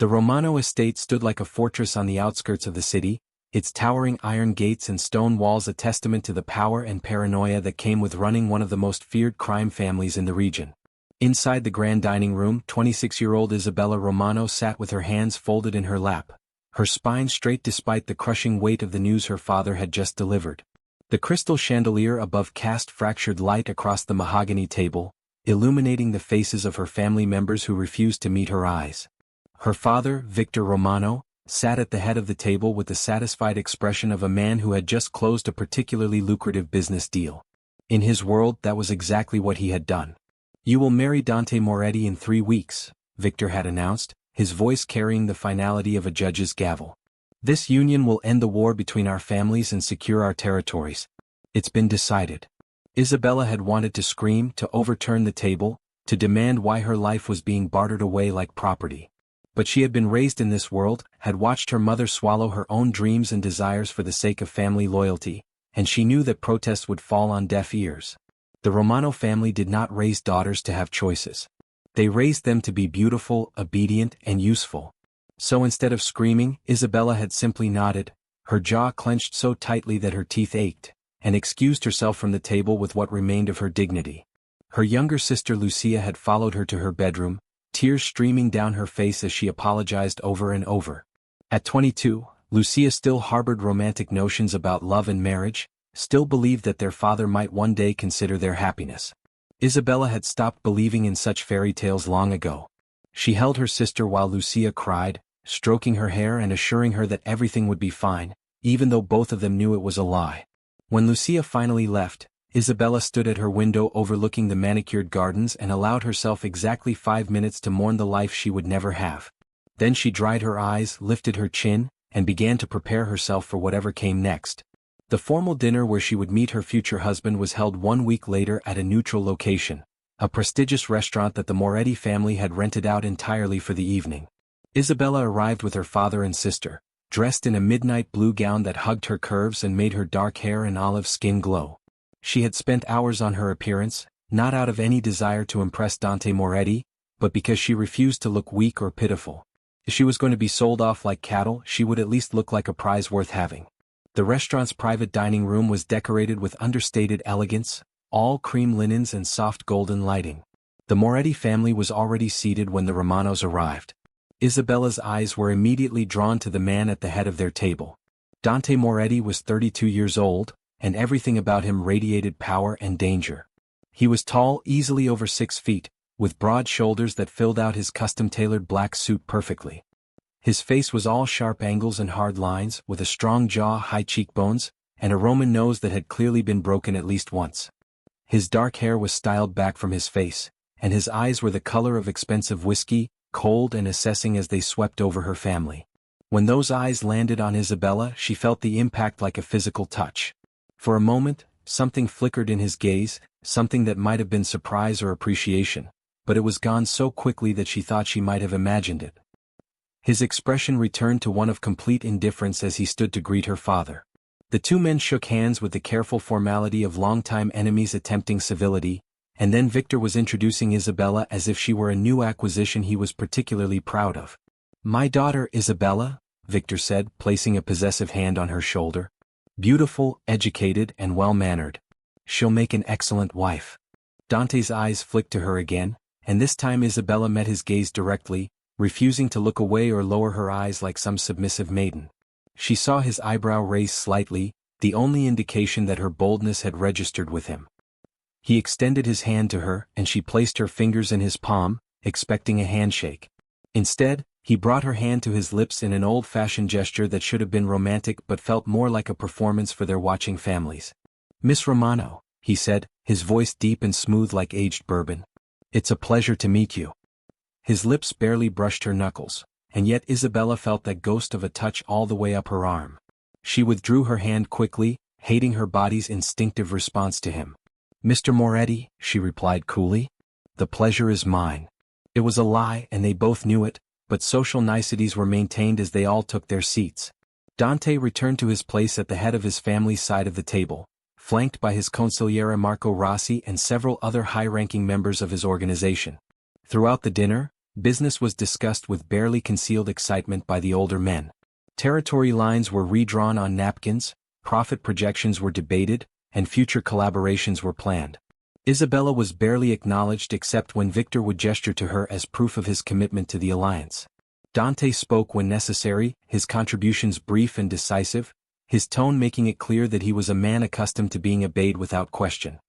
The Romano estate stood like a fortress on the outskirts of the city, its towering iron gates and stone walls a testament to the power and paranoia that came with running one of the most feared crime families in the region. Inside the grand dining room, 26-year-old Isabella Romano sat with her hands folded in her lap, her spine straight despite the crushing weight of the news her father had just delivered. The crystal chandelier above cast fractured light across the mahogany table, illuminating the faces of her family members who refused to meet her eyes. Her father, Victor Romano, sat at the head of the table with the satisfied expression of a man who had just closed a particularly lucrative business deal. In his world, that was exactly what he had done. "You will marry Dante Moretti in 3 weeks," Victor had announced, his voice carrying the finality of a judge's gavel. "This union will end the war between our families and secure our territories. It's been decided." Isabella had wanted to scream, to overturn the table, to demand why her life was being bartered away like property. But she had been raised in this world, had watched her mother swallow her own dreams and desires for the sake of family loyalty, and she knew that protests would fall on deaf ears. The Romano family did not raise daughters to have choices. They raised them to be beautiful, obedient, and useful. So instead of screaming, Isabella had simply nodded, her jaw clenched so tightly that her teeth ached, and excused herself from the table with what remained of her dignity. Her younger sister Lucia had followed her to her bedroom, tears streaming down her face as she apologized over and over. At 22, Lucia still harbored romantic notions about love and marriage, still believed that their father might one day consider their happiness. Isabella had stopped believing in such fairy tales long ago. She held her sister while Lucia cried, stroking her hair and assuring her that everything would be fine, even though both of them knew it was a lie. When Lucia finally left, Isabella stood at her window overlooking the manicured gardens and allowed herself exactly 5 minutes to mourn the life she would never have. Then she dried her eyes, lifted her chin, and began to prepare herself for whatever came next. The formal dinner where she would meet her future husband was held 1 week later at a neutral location, a prestigious restaurant that the Moretti family had rented out entirely for the evening. Isabella arrived with her father and sister, dressed in a midnight blue gown that hugged her curves and made her dark hair and olive skin glow. She had spent hours on her appearance, not out of any desire to impress Dante Moretti, but because she refused to look weak or pitiful. If she was going to be sold off like cattle, she would at least look like a prize worth having. The restaurant's private dining room was decorated with understated elegance, all cream linens and soft golden lighting. The Moretti family was already seated when the Romanos arrived. Isabella's eyes were immediately drawn to the man at the head of their table. Dante Moretti was 32 years old, and everything about him radiated power and danger. He was tall, easily over 6 feet, with broad shoulders that filled out his custom-tailored black suit perfectly. His face was all sharp angles and hard lines, with a strong jaw, high cheekbones, and a Roman nose that had clearly been broken at least once. His dark hair was styled back from his face, and his eyes were the color of expensive whiskey, cold and assessing as they swept over her family. When those eyes landed on Isabella, she felt the impact like a physical touch. For a moment, something flickered in his gaze, something that might have been surprise or appreciation, but it was gone so quickly that she thought she might have imagined it. His expression returned to one of complete indifference as he stood to greet her father. The two men shook hands with the careful formality of longtime enemies attempting civility, and then Victor was introducing Isabella as if she were a new acquisition he was particularly proud of. "My daughter Isabella," Victor said, placing a possessive hand on her shoulder. "Beautiful, educated, and well-mannered. She'll make an excellent wife." Dante's eyes flicked to her again, and this time Isabella met his gaze directly, refusing to look away or lower her eyes like some submissive maiden. She saw his eyebrow raise slightly, the only indication that her boldness had registered with him. He extended his hand to her, and she placed her fingers in his palm, expecting a handshake. Instead, he brought her hand to his lips in an old-fashioned gesture that should have been romantic but felt more like a performance for their watching families. "Miss Romano," he said, his voice deep and smooth like aged bourbon. "It's a pleasure to meet you." His lips barely brushed her knuckles, and yet Isabella felt that ghost of a touch all the way up her arm. She withdrew her hand quickly, hating her body's instinctive response to him. "Mr. Moretti," she replied coolly, "the pleasure is mine." It was a lie, and they both knew it, but social niceties were maintained as they all took their seats. Dante returned to his place at the head of his family's side of the table, flanked by his consigliere Marco Rossi and several other high-ranking members of his organization. Throughout the dinner, Business was discussed with barely concealed excitement by the older men. Territory lines were redrawn on napkins, profit projections were debated, and future collaborations were planned. Isabella was barely acknowledged except when Victor would gesture to her as proof of his commitment to the alliance. Dante spoke when necessary, his contributions brief and decisive, his tone making it clear that he was a man accustomed to being obeyed without question.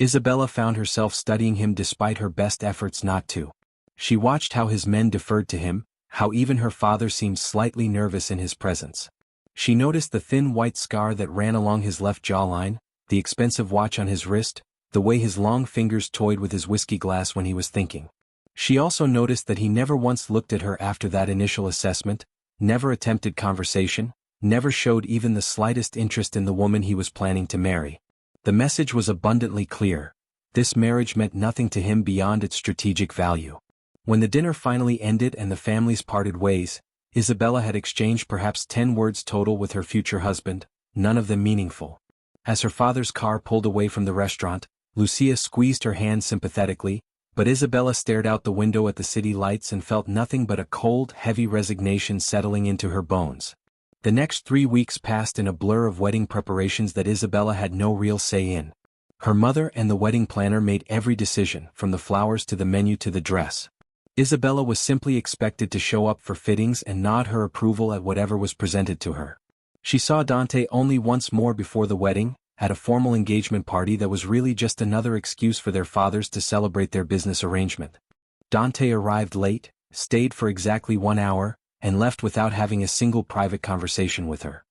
Isabella found herself studying him despite her best efforts not to. She watched how his men deferred to him, how even her father seemed slightly nervous in his presence. She noticed the thin white scar that ran along his left jawline, the expensive watch on his wrist, the way his long fingers toyed with his whiskey glass when he was thinking. She also noticed that he never once looked at her after that initial assessment, never attempted conversation, never showed even the slightest interest in the woman he was planning to marry. The message was abundantly clear. This marriage meant nothing to him beyond its strategic value. When the dinner finally ended and the families parted ways, Isabella had exchanged perhaps 10 words total with her future husband, none of them meaningful. As her father's car pulled away from the restaurant, Lucia squeezed her hand sympathetically, but Isabella stared out the window at the city lights and felt nothing but a cold, heavy resignation settling into her bones. The next 3 weeks passed in a blur of wedding preparations that Isabella had no real say in. Her mother and the wedding planner made every decision, from the flowers to the menu to the dress. Isabella was simply expected to show up for fittings and nod her approval at whatever was presented to her. She saw Dante only once more before the wedding, at a formal engagement party that was really just another excuse for their fathers to celebrate their business arrangement. Dante arrived late, stayed for exactly 1 hour, and left without having a single private conversation with her.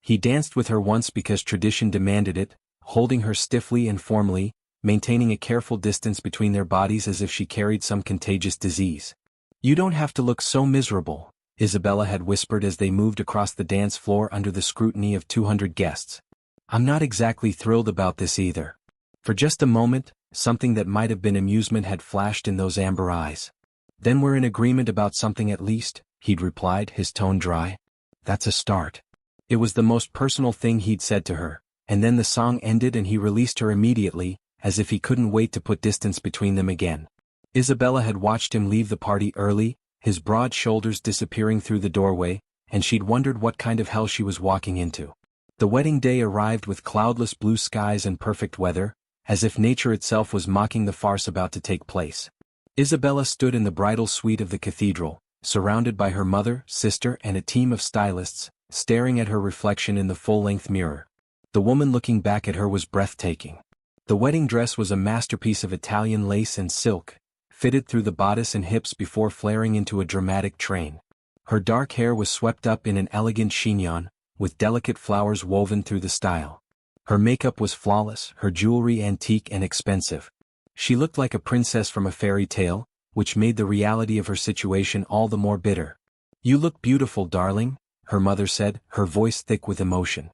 He danced with her once because tradition demanded it, holding her stiffly and formally, maintaining a careful distance between their bodies as if she carried some contagious disease. "You don't have to look so miserable," Isabella had whispered as they moved across the dance floor under the scrutiny of 200 guests. "I'm not exactly thrilled about this either." For just a moment, something that might have been amusement had flashed in those amber eyes. "Then we're in agreement about something at least," he'd replied, his tone dry. "That's a start." It was the most personal thing he'd said to her, and then the song ended and he released her immediately, as if he couldn't wait to put distance between them again. Isabella had watched him leave the party early, his broad shoulders disappearing through the doorway, and she'd wondered what kind of hell she was walking into. The wedding day arrived with cloudless blue skies and perfect weather, as if nature itself was mocking the farce about to take place. Isabella stood in the bridal suite of the cathedral, surrounded by her mother, sister, and a team of stylists, staring at her reflection in the full-length mirror. The woman looking back at her was breathtaking. The wedding dress was a masterpiece of Italian lace and silk, fitted through the bodice and hips before flaring into a dramatic train. Her dark hair was swept up in an elegant chignon, with delicate flowers woven through the style. Her makeup was flawless, her jewelry antique and expensive. She looked like a princess from a fairy tale, which made the reality of her situation all the more bitter. "You look beautiful, darling," her mother said, her voice thick with emotion.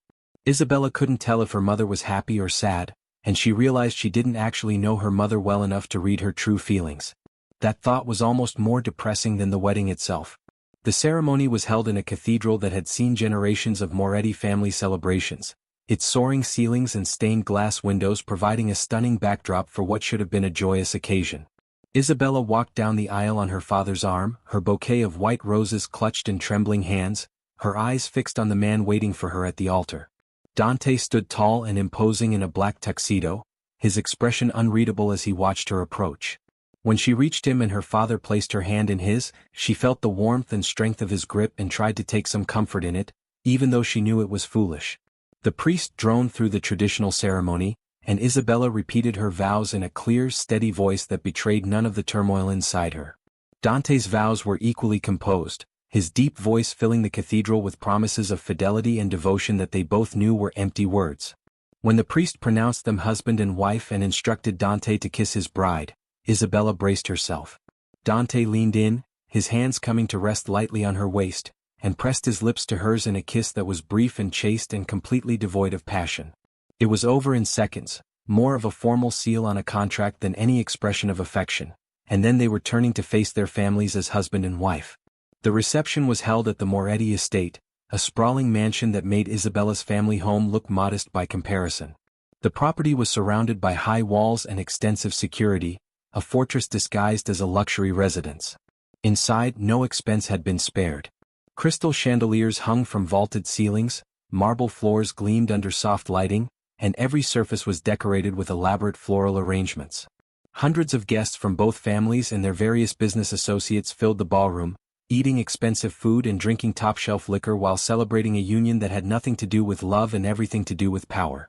Isabella couldn't tell if her mother was happy or sad, and she realized she didn't actually know her mother well enough to read her true feelings. That thought was almost more depressing than the wedding itself. The ceremony was held in a cathedral that had seen generations of Moretti family celebrations, its soaring ceilings and stained glass windows providing a stunning backdrop for what should have been a joyous occasion. Isabella walked down the aisle on her father's arm, her bouquet of white roses clutched in trembling hands, her eyes fixed on the man waiting for her at the altar. Dante stood tall and imposing in a black tuxedo, his expression unreadable as he watched her approach. When she reached him and her father placed her hand in his, she felt the warmth and strength of his grip and tried to take some comfort in it, even though she knew it was foolish. The priest droned through the traditional ceremony, and Isabella repeated her vows in a clear, steady voice that betrayed none of the turmoil inside her. Dante's vows were equally composed, his deep voice filling the cathedral with promises of fidelity and devotion that they both knew were empty words. When the priest pronounced them husband and wife and instructed Dante to kiss his bride, Isabella braced herself. Dante leaned in, his hands coming to rest lightly on her waist, and pressed his lips to hers in a kiss that was brief and chaste and completely devoid of passion. It was over in seconds, more of a formal seal on a contract than any expression of affection, and then they were turning to face their families as husband and wife. The reception was held at the Moretti estate, a sprawling mansion that made Isabella's family home look modest by comparison. The property was surrounded by high walls and extensive security, a fortress disguised as a luxury residence. Inside, no expense had been spared. Crystal chandeliers hung from vaulted ceilings, marble floors gleamed under soft lighting, and every surface was decorated with elaborate floral arrangements. Hundreds of guests from both families and their various business associates filled the ballroom, eating expensive food and drinking top-shelf liquor while celebrating a union that had nothing to do with love and everything to do with power.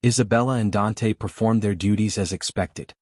Isabella and Dante performed their duties as expected.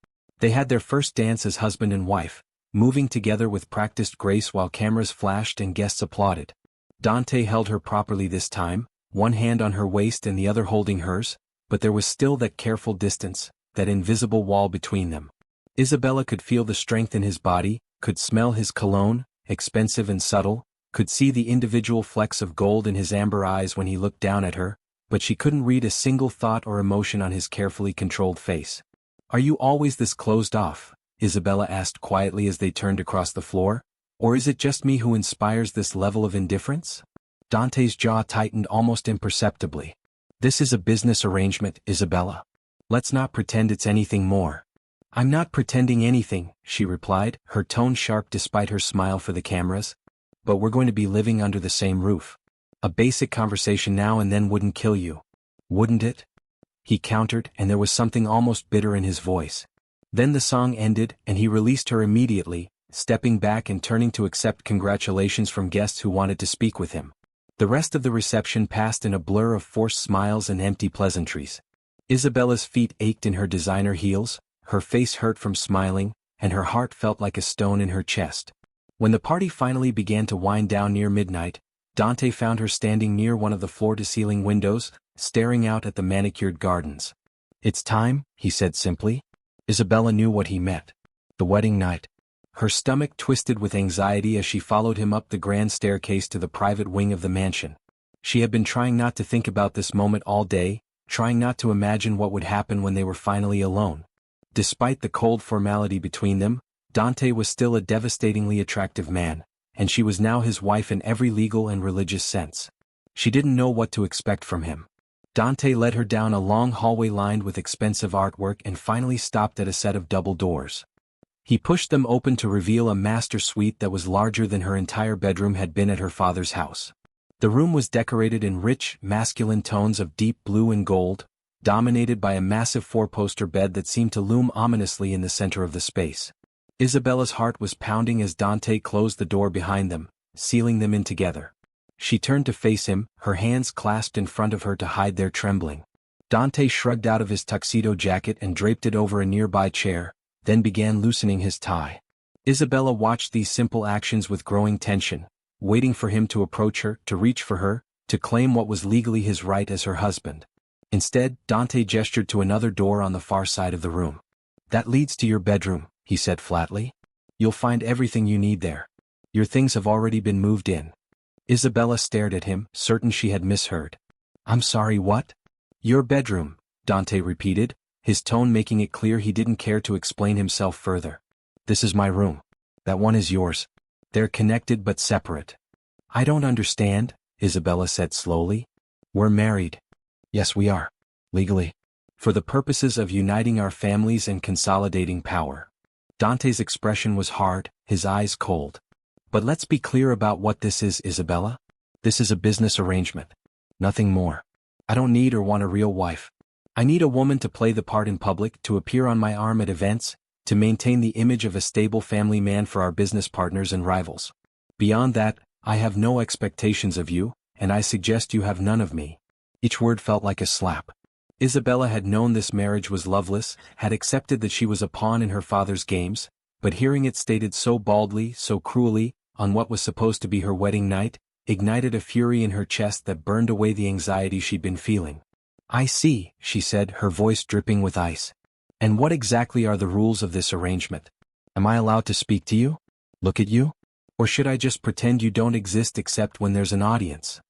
They had their first dance as husband and wife, moving together with practiced grace while cameras flashed and guests applauded. Dante held her properly this time, one hand on her waist and the other holding hers, but there was still that careful distance, that invisible wall between them. Isabella could feel the strength in his body, could smell his cologne, expensive and subtle, could see the individual flecks of gold in his amber eyes when he looked down at her, but she couldn't read a single thought or emotion on his carefully controlled face. "Are you always this closed off?" Isabella asked quietly as they turned across the floor. "Or is it just me who inspires this level of indifference?" Dante's jaw tightened almost imperceptibly. "This is a business arrangement, Isabella. Let's not pretend it's anything more." "I'm not pretending anything," she replied, her tone sharp despite her smile for the cameras. "But we're going to be living under the same roof. A basic conversation now and then wouldn't kill you. Wouldn't it?" He countered, and there was something almost bitter in his voice. Then the song ended, and he released her immediately, stepping back and turning to accept congratulations from guests who wanted to speak with him. The rest of the reception passed in a blur of forced smiles and empty pleasantries. Isabella's feet ached in her designer heels, her face hurt from smiling, and her heart felt like a stone in her chest. When the party finally began to wind down near midnight, Dante found her standing near one of the floor-to-ceiling windows, staring out at the manicured gardens. "It's time," he said simply. Isabella knew what he meant. The wedding night. Her stomach twisted with anxiety as she followed him up the grand staircase to the private wing of the mansion. She had been trying not to think about this moment all day, trying not to imagine what would happen when they were finally alone. Despite the cold formality between them, Dante was still a devastatingly attractive man, and she was now his wife in every legal and religious sense. She didn't know what to expect from him. Dante led her down a long hallway lined with expensive artwork and finally stopped at a set of double doors. He pushed them open to reveal a master suite that was larger than her entire bedroom had been at her father's house. The room was decorated in rich, masculine tones of deep blue and gold, dominated by a massive four-poster bed that seemed to loom ominously in the center of the space. Isabella's heart was pounding as Dante closed the door behind them, sealing them in together. She turned to face him, her hands clasped in front of her to hide their trembling. Dante shrugged out of his tuxedo jacket and draped it over a nearby chair, then began loosening his tie. Isabella watched these simple actions with growing tension, waiting for him to approach her, to reach for her, to claim what was legally his right as her husband. Instead, Dante gestured to another door on the far side of the room. "That leads to your bedroom," he said flatly. "You'll find everything you need there. Your things have already been moved in." Isabella stared at him, certain she had misheard. "I'm sorry, what?" "Your bedroom," Dante repeated, his tone making it clear he didn't care to explain himself further. "This is my room. That one is yours. They're connected but separate." "I don't understand," Isabella said slowly. "We're married." "Yes, we are. Legally. For the purposes of uniting our families and consolidating power." Dante's expression was hard, his eyes cold. "But let's be clear about what this is, Isabella. This is a business arrangement. Nothing more. I don't need or want a real wife. I need a woman to play the part in public, to appear on my arm at events, to maintain the image of a stable family man for our business partners and rivals. Beyond that, I have no expectations of you, and I suggest you have none of me." Each word felt like a slap. Isabella had known this marriage was loveless, had accepted that she was a pawn in her father's games, but hearing it stated so baldly, so cruelly, on what was supposed to be her wedding night, ignited a fury in her chest that burned away the anxiety she'd been feeling. "I see," she said, her voice dripping with ice. "And what exactly are the rules of this arrangement? Am I allowed to speak to you? Look at you? Or should I just pretend you don't exist except when there's an audience?"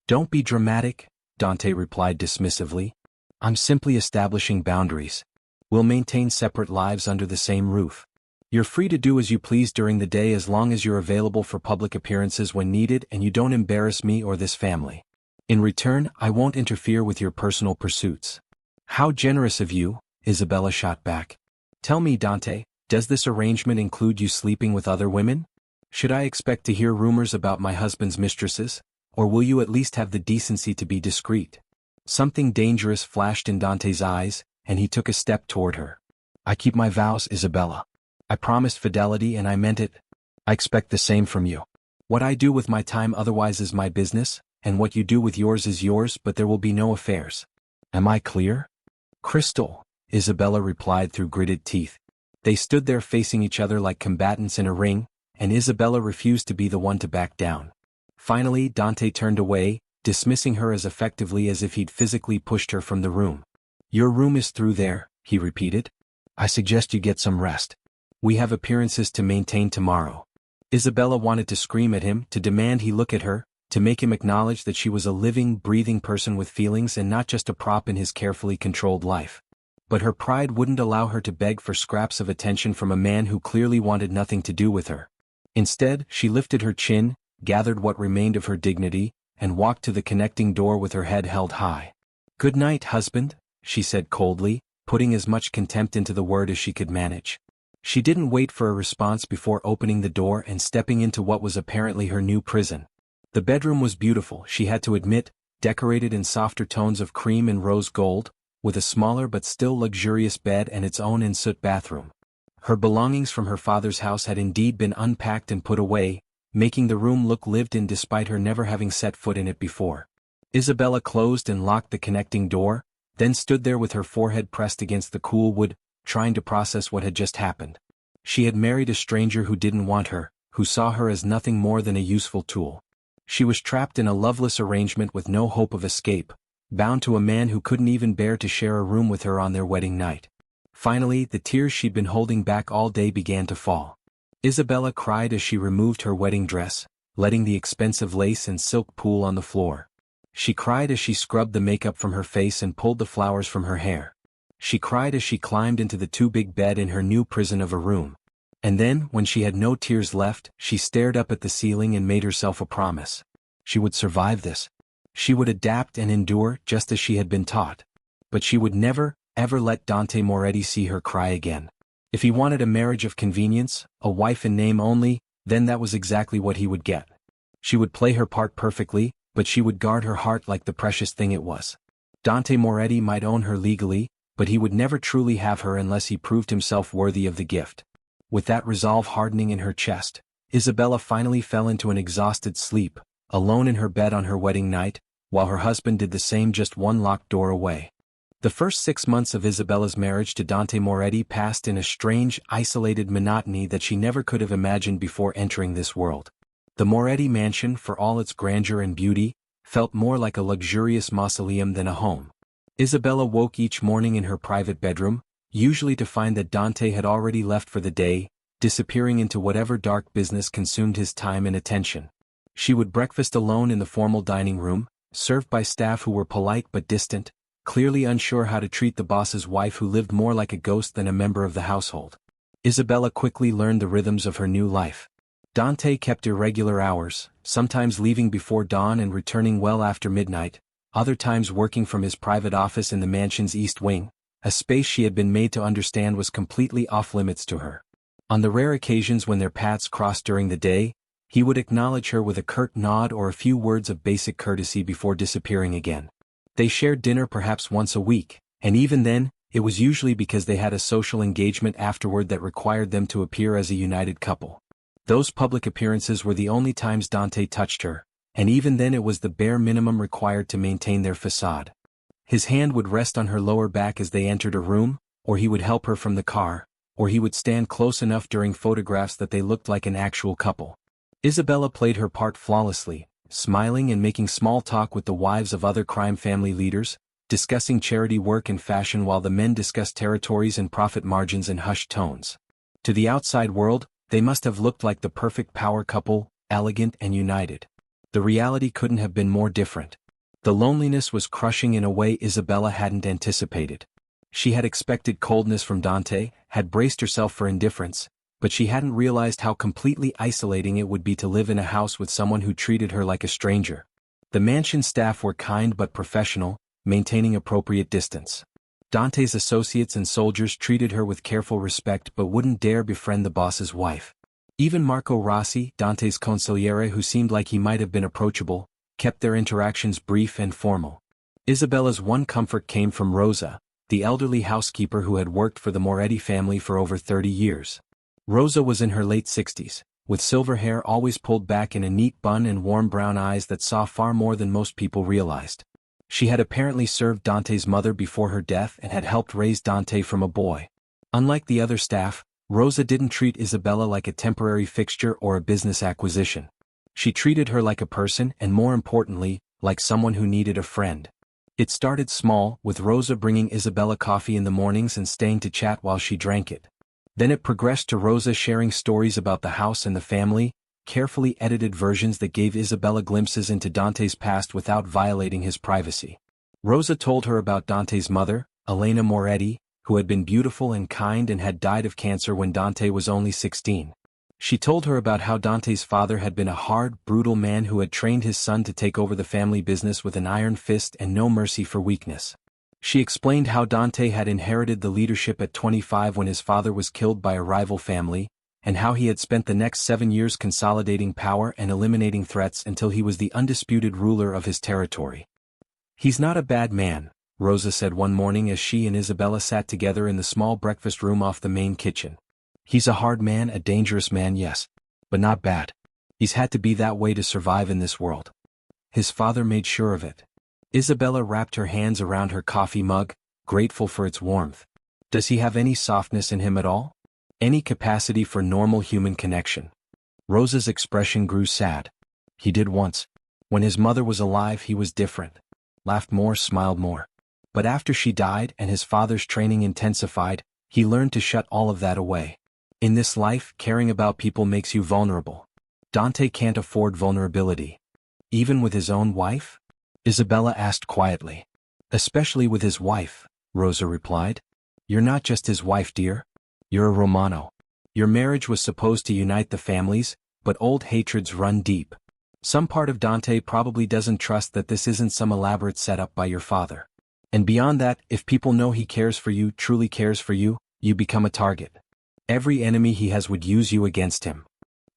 "Don't be dramatic," Dante replied dismissively. "I'm simply establishing boundaries. We'll maintain separate lives under the same roof. You're free to do as you please during the day as long as you're available for public appearances when needed and you don't embarrass me or this family. In return, I won't interfere with your personal pursuits." "How generous of you," Isabella shot back. "Tell me, Dante, does this arrangement include you sleeping with other women?" Should I expect to hear rumors about my husband's mistresses? Or will you at least have the decency to be discreet? Something dangerous flashed in Dante's eyes, and he took a step toward her. I keep my vows, Isabella. I promised fidelity and I meant it. I expect the same from you. What I do with my time otherwise is my business, and what you do with yours is yours, but there will be no affairs. Am I clear? Crystal, Isabella replied through gritted teeth. They stood there facing each other like combatants in a ring, and Isabella refused to be the one to back down. Finally, Dante turned away, dismissing her as effectively as if he'd physically pushed her from the room. Your room is through there, he repeated. I suggest you get some rest. We have appearances to maintain tomorrow. Isabella wanted to scream at him, to demand he look at her, to make him acknowledge that she was a living, breathing person with feelings and not just a prop in his carefully controlled life. But her pride wouldn't allow her to beg for scraps of attention from a man who clearly wanted nothing to do with her. Instead, she lifted her chin, gathered what remained of her dignity, and walked to the connecting door with her head held high. Good night, husband, she said coldly, putting as much contempt into the word as she could manage. She didn't wait for a response before opening the door and stepping into what was apparently her new prison. The bedroom was beautiful, she had to admit, decorated in softer tones of cream and rose gold, with a smaller but still luxurious bed and its own ensuite bathroom. Her belongings from her father's house had indeed been unpacked and put away, making the room look lived in despite her never having set foot in it before. Isabella closed and locked the connecting door, then stood there with her forehead pressed against the cool wood, trying to process what had just happened. She had married a stranger who didn't want her, who saw her as nothing more than a useful tool. She was trapped in a loveless arrangement with no hope of escape, bound to a man who couldn't even bear to share a room with her on their wedding night. Finally, the tears she'd been holding back all day began to fall. Isabella cried as she removed her wedding dress, letting the expensive lace and silk pool on the floor. She cried as she scrubbed the makeup from her face and pulled the flowers from her hair. She cried as she climbed into the too-big bed in her new prison of a room. And then, when she had no tears left, she stared up at the ceiling and made herself a promise. She would survive this. She would adapt and endure just as she had been taught. But she would never, ever let Dante Moretti see her cry again. If he wanted a marriage of convenience, a wife in name only, then that was exactly what he would get. She would play her part perfectly, but she would guard her heart like the precious thing it was. Dante Moretti might own her legally, but he would never truly have her unless he proved himself worthy of the gift. With that resolve hardening in her chest, Isabella finally fell into an exhausted sleep, alone in her bed on her wedding night, while her husband did the same just one locked door away. The first 6 months of Isabella's marriage to Dante Moretti passed in a strange, isolated monotony that she never could have imagined before entering this world. The Moretti mansion, for all its grandeur and beauty, felt more like a luxurious mausoleum than a home. Isabella woke each morning in her private bedroom, usually to find that Dante had already left for the day, disappearing into whatever dark business consumed his time and attention. She would breakfast alone in the formal dining room, served by staff who were polite but distant, clearly unsure how to treat the boss's wife who lived more like a ghost than a member of the household. Isabella quickly learned the rhythms of her new life. Dante kept irregular hours, sometimes leaving before dawn and returning well after midnight, other times working from his private office in the mansion's east wing, a space she had been made to understand was completely off-limits to her. On the rare occasions when their paths crossed during the day, he would acknowledge her with a curt nod or a few words of basic courtesy before disappearing again. They shared dinner perhaps once a week, and even then, it was usually because they had a social engagement afterward that required them to appear as a united couple. Those public appearances were the only times Dante touched her, and even then it was the bare minimum required to maintain their facade. His hand would rest on her lower back as they entered a room, or he would help her from the car, or he would stand close enough during photographs that they looked like an actual couple. Isabella played her part flawlessly, smiling and making small talk with the wives of other crime family leaders, discussing charity work and fashion while the men discussed territories and profit margins in hushed tones. To the outside world, they must have looked like the perfect power couple, elegant and united. The reality couldn't have been more different. The loneliness was crushing in a way Isabella hadn't anticipated. She had expected coldness from Dante, had braced herself for indifference, but she hadn't realized how completely isolating it would be to live in a house with someone who treated her like a stranger. The mansion staff were kind but professional, maintaining appropriate distance. Dante's associates and soldiers treated her with careful respect but wouldn't dare befriend the boss's wife. Even Marco Rossi, Dante's consigliere who seemed like he might have been approachable, kept their interactions brief and formal. Isabella's one comfort came from Rosa, the elderly housekeeper who had worked for the Moretti family for over 30 years. Rosa was in her late 60s, with silver hair always pulled back in a neat bun and warm brown eyes that saw far more than most people realized. She had apparently served Dante's mother before her death and had helped raise Dante from a boy. Unlike the other staff, Rosa didn't treat Isabella like a temporary fixture or a business acquisition. She treated her like a person and, more importantly, like someone who needed a friend. It started small, with Rosa bringing Isabella coffee in the mornings and staying to chat while she drank it. Then it progressed to Rosa sharing stories about the house and the family, carefully edited versions that gave Isabella glimpses into Dante's past without violating his privacy. Rosa told her about Dante's mother, Elena Moretti, who had been beautiful and kind and had died of cancer when Dante was only 16. She told her about how Dante's father had been a hard, brutal man who had trained his son to take over the family business with an iron fist and no mercy for weakness. She explained how Dante had inherited the leadership at 25 when his father was killed by a rival family, and how he had spent the next 7 years consolidating power and eliminating threats until he was the undisputed ruler of his territory. "He's not a bad man," Rosa said one morning as she and Isabella sat together in the small breakfast room off the main kitchen. "He's a hard man, a dangerous man, yes, but not bad. He's had to be that way to survive in this world. His father made sure of it." Isabella wrapped her hands around her coffee mug, grateful for its warmth. "Does he have any softness in him at all? Any capacity for normal human connection?" Rosa's expression grew sad. "He did once. When his mother was alive he was different. Laughed more, smiled more. But after she died and his father's training intensified, he learned to shut all of that away. In this life, caring about people makes you vulnerable. Dante can't afford vulnerability. Even with his own wife?" Isabella asked quietly. "Especially with his wife," Rosa replied. "You're not just his wife, dear. You're a Romano. Your marriage was supposed to unite the families, but old hatreds run deep. Some part of Dante probably doesn't trust that this isn't some elaborate setup by your father. And beyond that, if people know he cares for you, truly cares for you, you become a target. Every enemy he has would use you against him."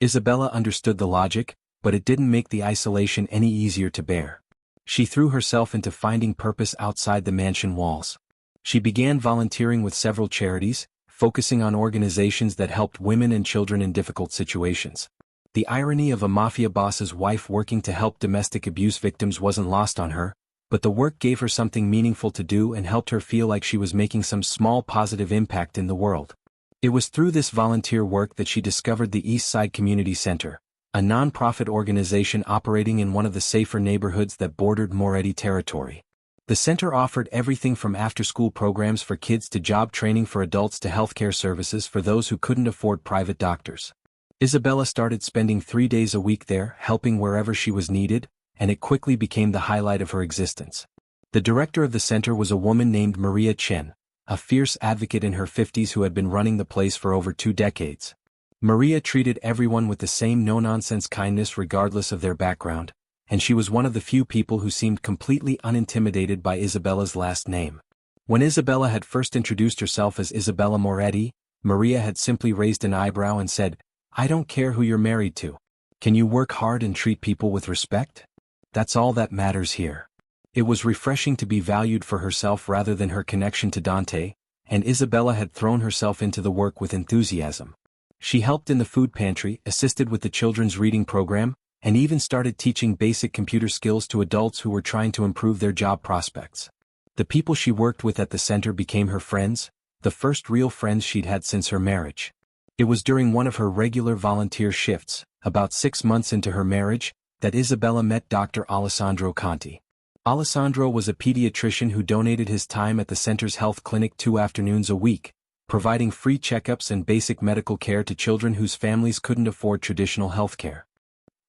Isabella understood the logic, but it didn't make the isolation any easier to bear. She threw herself into finding purpose outside the mansion walls. She began volunteering with several charities, focusing on organizations that helped women and children in difficult situations. The irony of a mafia boss's wife working to help domestic abuse victims wasn't lost on her, but the work gave her something meaningful to do and helped her feel like she was making some small positive impact in the world. It was through this volunteer work that she discovered the East Side Community Center, a non-profit organization operating in one of the safer neighborhoods that bordered Moretti territory. The center offered everything from after-school programs for kids to job training for adults to healthcare services for those who couldn't afford private doctors. Isabella started spending 3 days a week there, helping wherever she was needed, and it quickly became the highlight of her existence. The director of the center was a woman named Maria Chen, a fierce advocate in her 50s who had been running the place for over 2 decades. Maria treated everyone with the same no-nonsense kindness regardless of their background, and she was one of the few people who seemed completely unintimidated by Isabella's last name. When Isabella had first introduced herself as Isabella Moretti, Maria had simply raised an eyebrow and said, "I don't care who you're married to. Can you work hard and treat people with respect? That's all that matters here." It was refreshing to be valued for herself rather than her connection to Dante, and Isabella had thrown herself into the work with enthusiasm. She helped in the food pantry, assisted with the children's reading program, and even started teaching basic computer skills to adults who were trying to improve their job prospects. The people she worked with at the center became her friends, the first real friends she'd had since her marriage. It was during one of her regular volunteer shifts, about 6 months into her marriage, that Isabella met Dr. Alessandro Conti. Alessandro was a pediatrician who donated his time at the center's health clinic 2 afternoons a week, providing free checkups and basic medical care to children whose families couldn't afford traditional health care.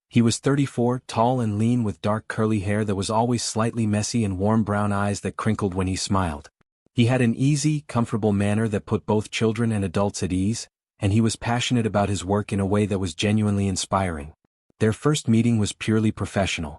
He was 34, tall and lean with dark curly hair that was always slightly messy and warm brown eyes that crinkled when he smiled. He had an easy, comfortable manner that put both children and adults at ease, and he was passionate about his work in a way that was genuinely inspiring. Their first meeting was purely professional.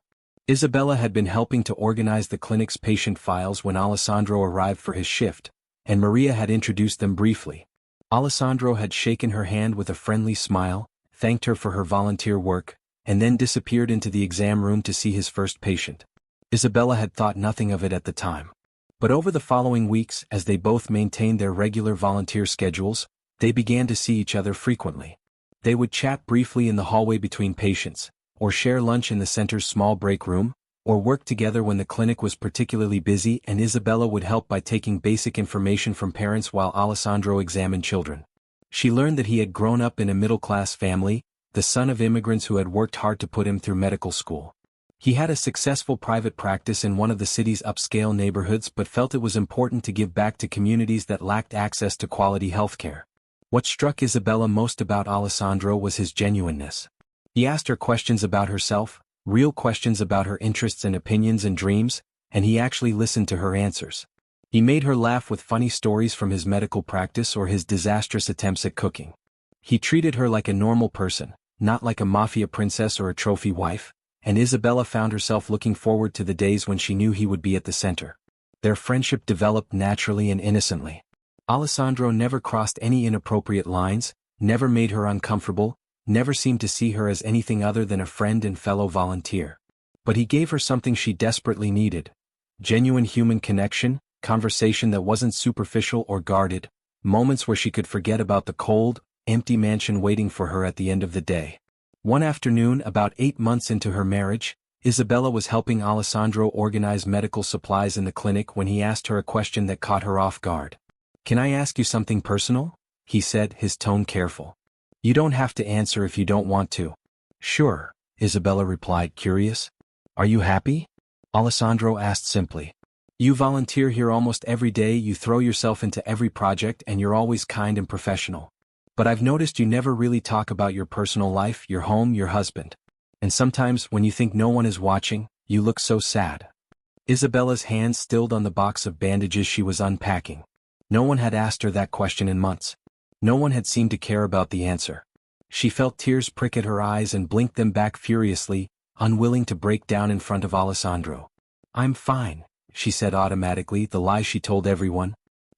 Isabella had been helping to organize the clinic's patient files when Alessandro arrived for his shift, and Maria had introduced them briefly. Alessandro had shaken her hand with a friendly smile, thanked her for her volunteer work, and then disappeared into the exam room to see his first patient. Isabella had thought nothing of it at the time. But over the following weeks, as they both maintained their regular volunteer schedules, they began to see each other frequently. They would chat briefly in the hallway between patients, or share lunch in the center's small break room, or work together when the clinic was particularly busy, and Isabella would help by taking basic information from parents while Alessandro examined children. She learned that he had grown up in a middle-class family, the son of immigrants who had worked hard to put him through medical school. He had a successful private practice in one of the city's upscale neighborhoods but felt it was important to give back to communities that lacked access to quality healthcare. What struck Isabella most about Alessandro was his genuineness. He asked her questions about herself, real questions about her interests and opinions and dreams, and he actually listened to her answers. He made her laugh with funny stories from his medical practice or his disastrous attempts at cooking. He treated her like a normal person, not like a mafia princess or a trophy wife, and Isabella found herself looking forward to the days when she knew he would be at the center. Their friendship developed naturally and innocently. Alessandro never crossed any inappropriate lines, never made her uncomfortable, never seemed to see her as anything other than a friend and fellow volunteer. But he gave her something she desperately needed: genuine human connection, conversation that wasn't superficial or guarded, moments where she could forget about the cold, empty mansion waiting for her at the end of the day. One afternoon, about 8 months into her marriage, Isabella was helping Alessandro organize medical supplies in the clinic when he asked her a question that caught her off guard. "Can I ask you something personal?" he said, his tone careful. "You don't have to answer if you don't want to." "Sure," Isabella replied, curious. "Are you happy?" Alessandro asked simply. "You volunteer here almost every day, you throw yourself into every project, and you're always kind and professional. But I've noticed you never really talk about your personal life, your home, your husband. And sometimes, when you think no one is watching, you look so sad." Isabella's hands stilled on the box of bandages she was unpacking. No one had asked her that question in months. No one had seemed to care about the answer. She felt tears prick at her eyes and blinked them back furiously, unwilling to break down in front of Alessandro. "I'm fine," she said automatically, the lie she told everyone.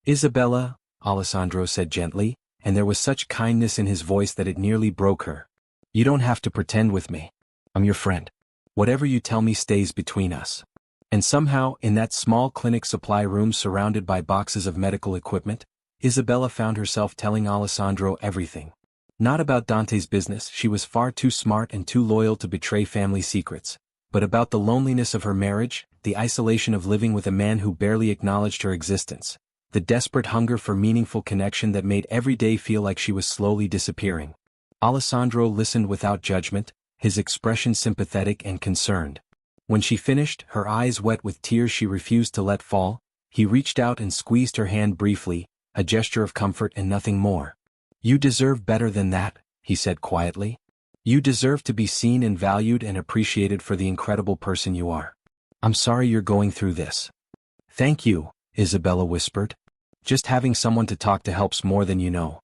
"Isabella," Alessandro said gently, and there was such kindness in his voice that it nearly broke her. "You don't have to pretend with me. I'm your friend. Whatever you tell me stays between us." And somehow, in that small clinic supply room surrounded by boxes of medical equipment, Isabella found herself telling Alessandro everything. Not about Dante's business, she was far too smart and too loyal to betray family secrets, but about the loneliness of her marriage, the isolation of living with a man who barely acknowledged her existence, the desperate hunger for meaningful connection that made every day feel like she was slowly disappearing. Alessandro listened without judgment, his expression sympathetic and concerned. When she finished, her eyes wet with tears she refused to let fall, he reached out and squeezed her hand briefly, a gesture of comfort and nothing more. "You deserve better than that," he said quietly. "You deserve to be seen and valued and appreciated for the incredible person you are. I'm sorry you're going through this." "Thank you," Isabella whispered. "Just having someone to talk to helps more than you know."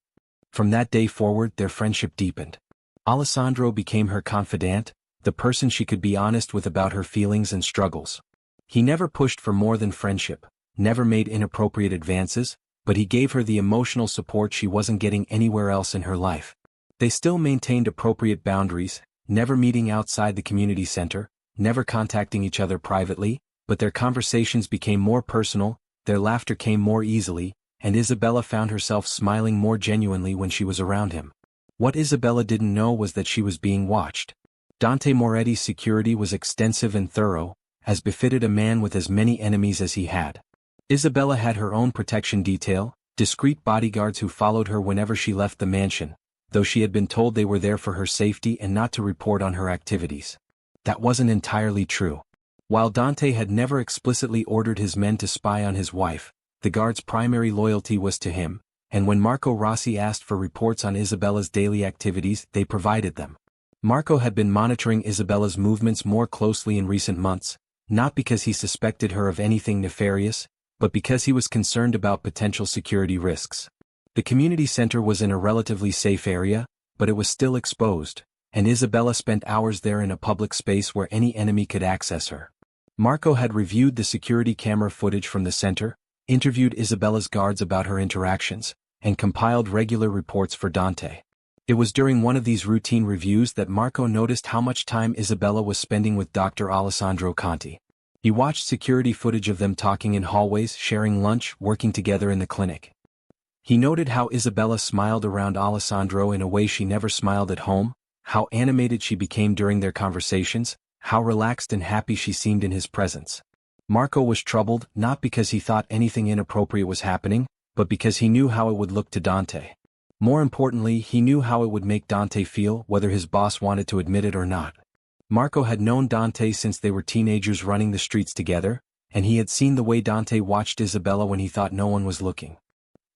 From that day forward, their friendship deepened. Alessandro became her confidant, the person she could be honest with about her feelings and struggles. He never pushed for more than friendship, never made inappropriate advances, but he gave her the emotional support she wasn't getting anywhere else in her life. They still maintained appropriate boundaries, never meeting outside the community center, never contacting each other privately, but their conversations became more personal, their laughter came more easily, and Isabella found herself smiling more genuinely when she was around him. What Isabella didn't know was that she was being watched. Dante Moretti's security was extensive and thorough, as befitted a man with as many enemies as he had. Isabella had her own protection detail, discreet bodyguards who followed her whenever she left the mansion, though she had been told they were there for her safety and not to report on her activities. That wasn't entirely true. While Dante had never explicitly ordered his men to spy on his wife, the guards' primary loyalty was to him, and when Marco Rossi asked for reports on Isabella's daily activities, they provided them. Marco had been monitoring Isabella's movements more closely in recent months, not because he suspected her of anything nefarious, but because he was concerned about potential security risks. The community center was in a relatively safe area, but it was still exposed, and Isabella spent hours there in a public space where any enemy could access her. Marco had reviewed the security camera footage from the center, interviewed Isabella's guards about her interactions, and compiled regular reports for Dante. It was during one of these routine reviews that Marco noticed how much time Isabella was spending with Dr. Alessandro Conti. He watched security footage of them talking in hallways, sharing lunch, working together in the clinic. He noted how Isabella smiled around Alessandro in a way she never smiled at home, how animated she became during their conversations, how relaxed and happy she seemed in his presence. Marco was troubled, not because he thought anything inappropriate was happening, but because he knew how it would look to Dante. More importantly, he knew how it would make Dante feel, whether his boss wanted to admit it or not. Marco had known Dante since they were teenagers running the streets together, and he had seen the way Dante watched Isabella when he thought no one was looking.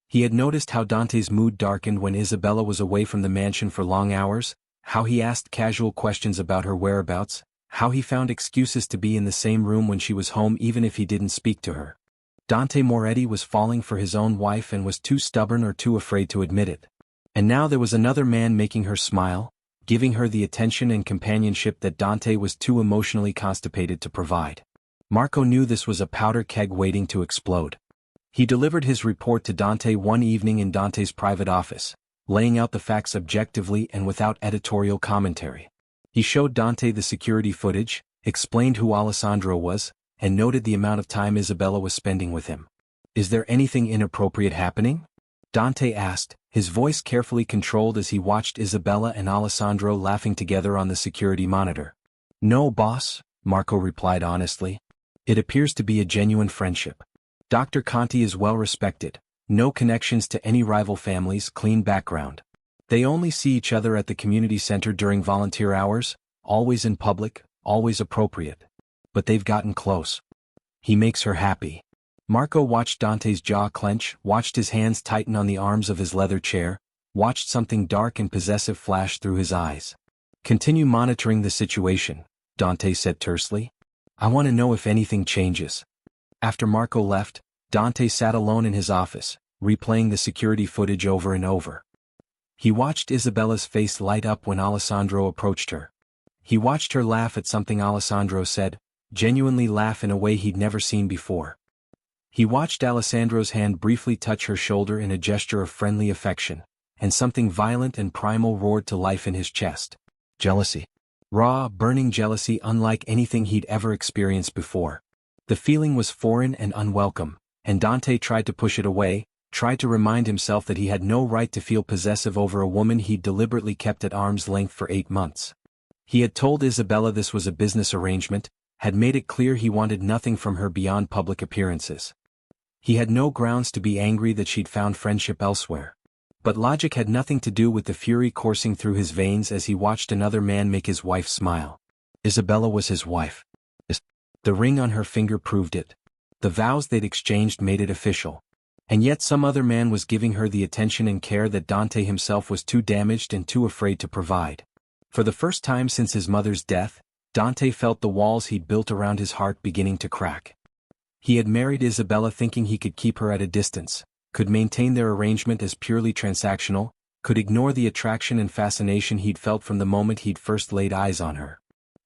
He had noticed how Dante's mood darkened when Isabella was away from the mansion for long hours, how he asked casual questions about her whereabouts, how he found excuses to be in the same room when she was home even if he didn't speak to her. Dante Moretti was falling for his own wife and was too stubborn or too afraid to admit it. And now there was another man making her smile, giving her the attention and companionship that Dante was too emotionally constipated to provide. Marco knew this was a powder keg waiting to explode. He delivered his report to Dante one evening in Dante's private office, laying out the facts objectively and without editorial commentary. He showed Dante the security footage, explained who Alessandro was, and noted the amount of time Isabella was spending with him. "Is there anything inappropriate happening?" Dante asked, his voice carefully controlled as he watched Isabella and Alessandro laughing together on the security monitor. "No, boss," Marco replied honestly. "It appears to be a genuine friendship. Dr. Conti is well respected, no connections to any rival families, clean background. They only see each other at the community center during volunteer hours, always in public, always appropriate. But they've gotten close. He makes her happy." Marco watched Dante's jaw clench, watched his hands tighten on the arms of his leather chair, watched something dark and possessive flash through his eyes. "Continue monitoring the situation," Dante said tersely. "I want to know if anything changes." After Marco left, Dante sat alone in his office, replaying the security footage over and over. He watched Isabella's face light up when Alessandro approached her. He watched her laugh at something Alessandro said, genuinely laugh in a way he'd never seen before. He watched Alessandro's hand briefly touch her shoulder in a gesture of friendly affection, and something violent and primal roared to life in his chest. Jealousy. Raw, burning jealousy unlike anything he'd ever experienced before. The feeling was foreign and unwelcome, and Dante tried to push it away, tried to remind himself that he had no right to feel possessive over a woman he'd deliberately kept at arm's length for 8 months. He had told Isabella this was a business arrangement, had made it clear he wanted nothing from her beyond public appearances. He had no grounds to be angry that she'd found friendship elsewhere. But logic had nothing to do with the fury coursing through his veins as he watched another man make his wife smile. Isabella was his wife. The ring on her finger proved it. The vows they'd exchanged made it official. And yet some other man was giving her the attention and care that Dante himself was too damaged and too afraid to provide. For the first time since his mother's death, Dante felt the walls he'd built around his heart beginning to crack. He had married Isabella thinking he could keep her at a distance, could maintain their arrangement as purely transactional, could ignore the attraction and fascination he'd felt from the moment he'd first laid eyes on her.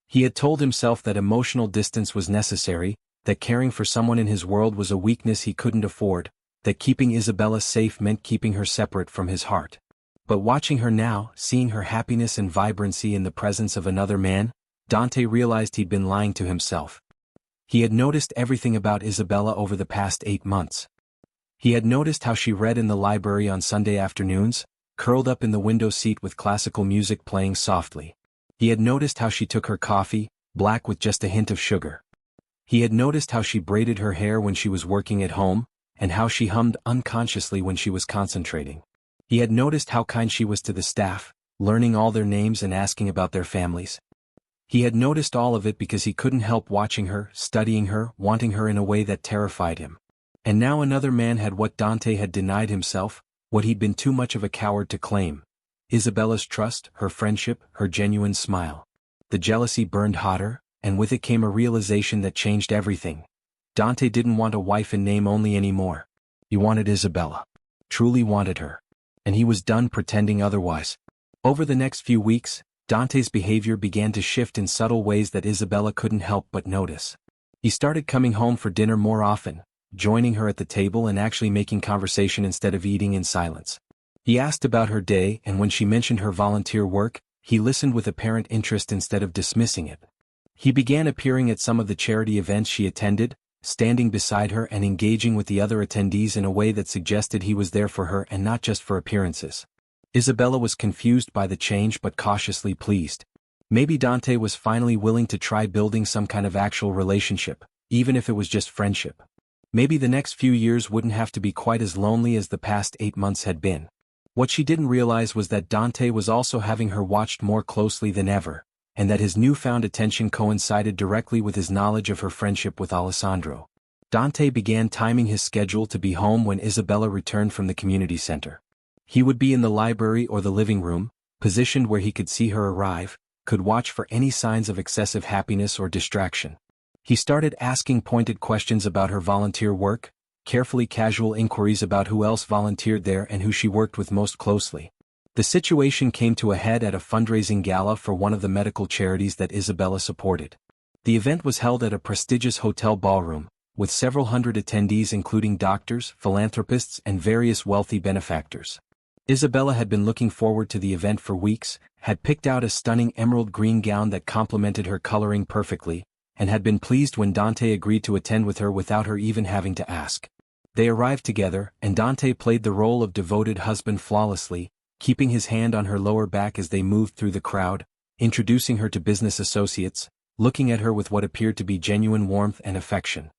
He had told himself that emotional distance was necessary, that caring for someone in his world was a weakness he couldn't afford, that keeping Isabella safe meant keeping her separate from his heart. But watching her now, seeing her happiness and vibrancy in the presence of another man, Dante realized he'd been lying to himself. He had noticed everything about Isabella over the past 8 months. He had noticed how she read in the library on Sunday afternoons, curled up in the window seat with classical music playing softly. He had noticed how she took her coffee, black with just a hint of sugar. He had noticed how she braided her hair when she was working at home, and how she hummed unconsciously when she was concentrating. He had noticed how kind she was to the staff, learning all their names and asking about their families. He had noticed all of it because he couldn't help watching her, studying her, wanting her in a way that terrified him. And now another man had what Dante had denied himself, what he'd been too much of a coward to claim. Isabella's trust, her friendship, her genuine smile. The jealousy burned hotter, and with it came a realization that changed everything. Dante didn't want a wife in name only anymore. He wanted Isabella. Truly wanted her. And he was done pretending otherwise. Over the next few weeks, Dante's behavior began to shift in subtle ways that Isabella couldn't help but notice. He started coming home for dinner more often, joining her at the table and actually making conversation instead of eating in silence. He asked about her day, and when she mentioned her volunteer work, he listened with apparent interest instead of dismissing it. He began appearing at some of the charity events she attended, standing beside her and engaging with the other attendees in a way that suggested he was there for her and not just for appearances. Isabella was confused by the change but cautiously pleased. Maybe Dante was finally willing to try building some kind of actual relationship, even if it was just friendship. Maybe the next few years wouldn't have to be quite as lonely as the past 8 months had been. What she didn't realize was that Dante was also having her watched more closely than ever, and that his newfound attention coincided directly with his knowledge of her friendship with Alessandro. Dante began timing his schedule to be home when Isabella returned from the community center. He would be in the library or the living room, positioned where he could see her arrive, could watch for any signs of excessive happiness or distraction. He started asking pointed questions about her volunteer work, carefully casual inquiries about who else volunteered there and who she worked with most closely. The situation came to a head at a fundraising gala for one of the medical charities that Isabella supported. The event was held at a prestigious hotel ballroom, with several hundred attendees including doctors, philanthropists, and various wealthy benefactors. Isabella had been looking forward to the event for weeks, had picked out a stunning emerald green gown that complemented her coloring perfectly, and had been pleased when Dante agreed to attend with her without her even having to ask. They arrived together, and Dante played the role of devoted husband flawlessly, keeping his hand on her lower back as they moved through the crowd, introducing her to business associates, looking at her with what appeared to be genuine warmth and affection.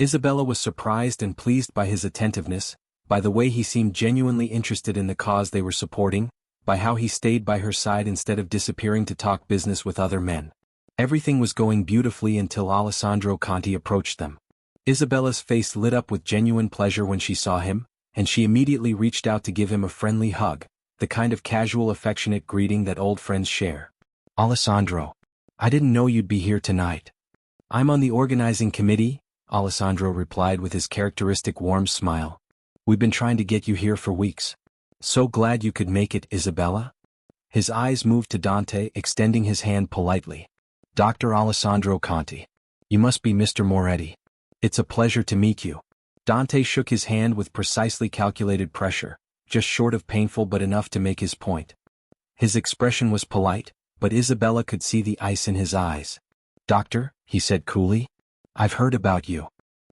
Isabella was surprised and pleased by his attentiveness, by the way he seemed genuinely interested in the cause they were supporting, by how he stayed by her side instead of disappearing to talk business with other men. Everything was going beautifully until Alessandro Conti approached them. Isabella's face lit up with genuine pleasure when she saw him, and she immediately reached out to give him a friendly hug, the kind of casual affectionate greeting that old friends share. "Alessandro, I didn't know you'd be here tonight." "I'm on the organizing committee," Alessandro replied with his characteristic warm smile. "We've been trying to get you here for weeks. So glad you could make it, Isabella." His eyes moved to Dante, extending his hand politely. "Dr. Alessandro Conti. You must be Mr. Moretti. It's a pleasure to meet you." Dante shook his hand with precisely calculated pressure, just short of painful but enough to make his point. His expression was polite, but Isabella could see the ice in his eyes. "Doctor," he said coolly, "I've heard about you."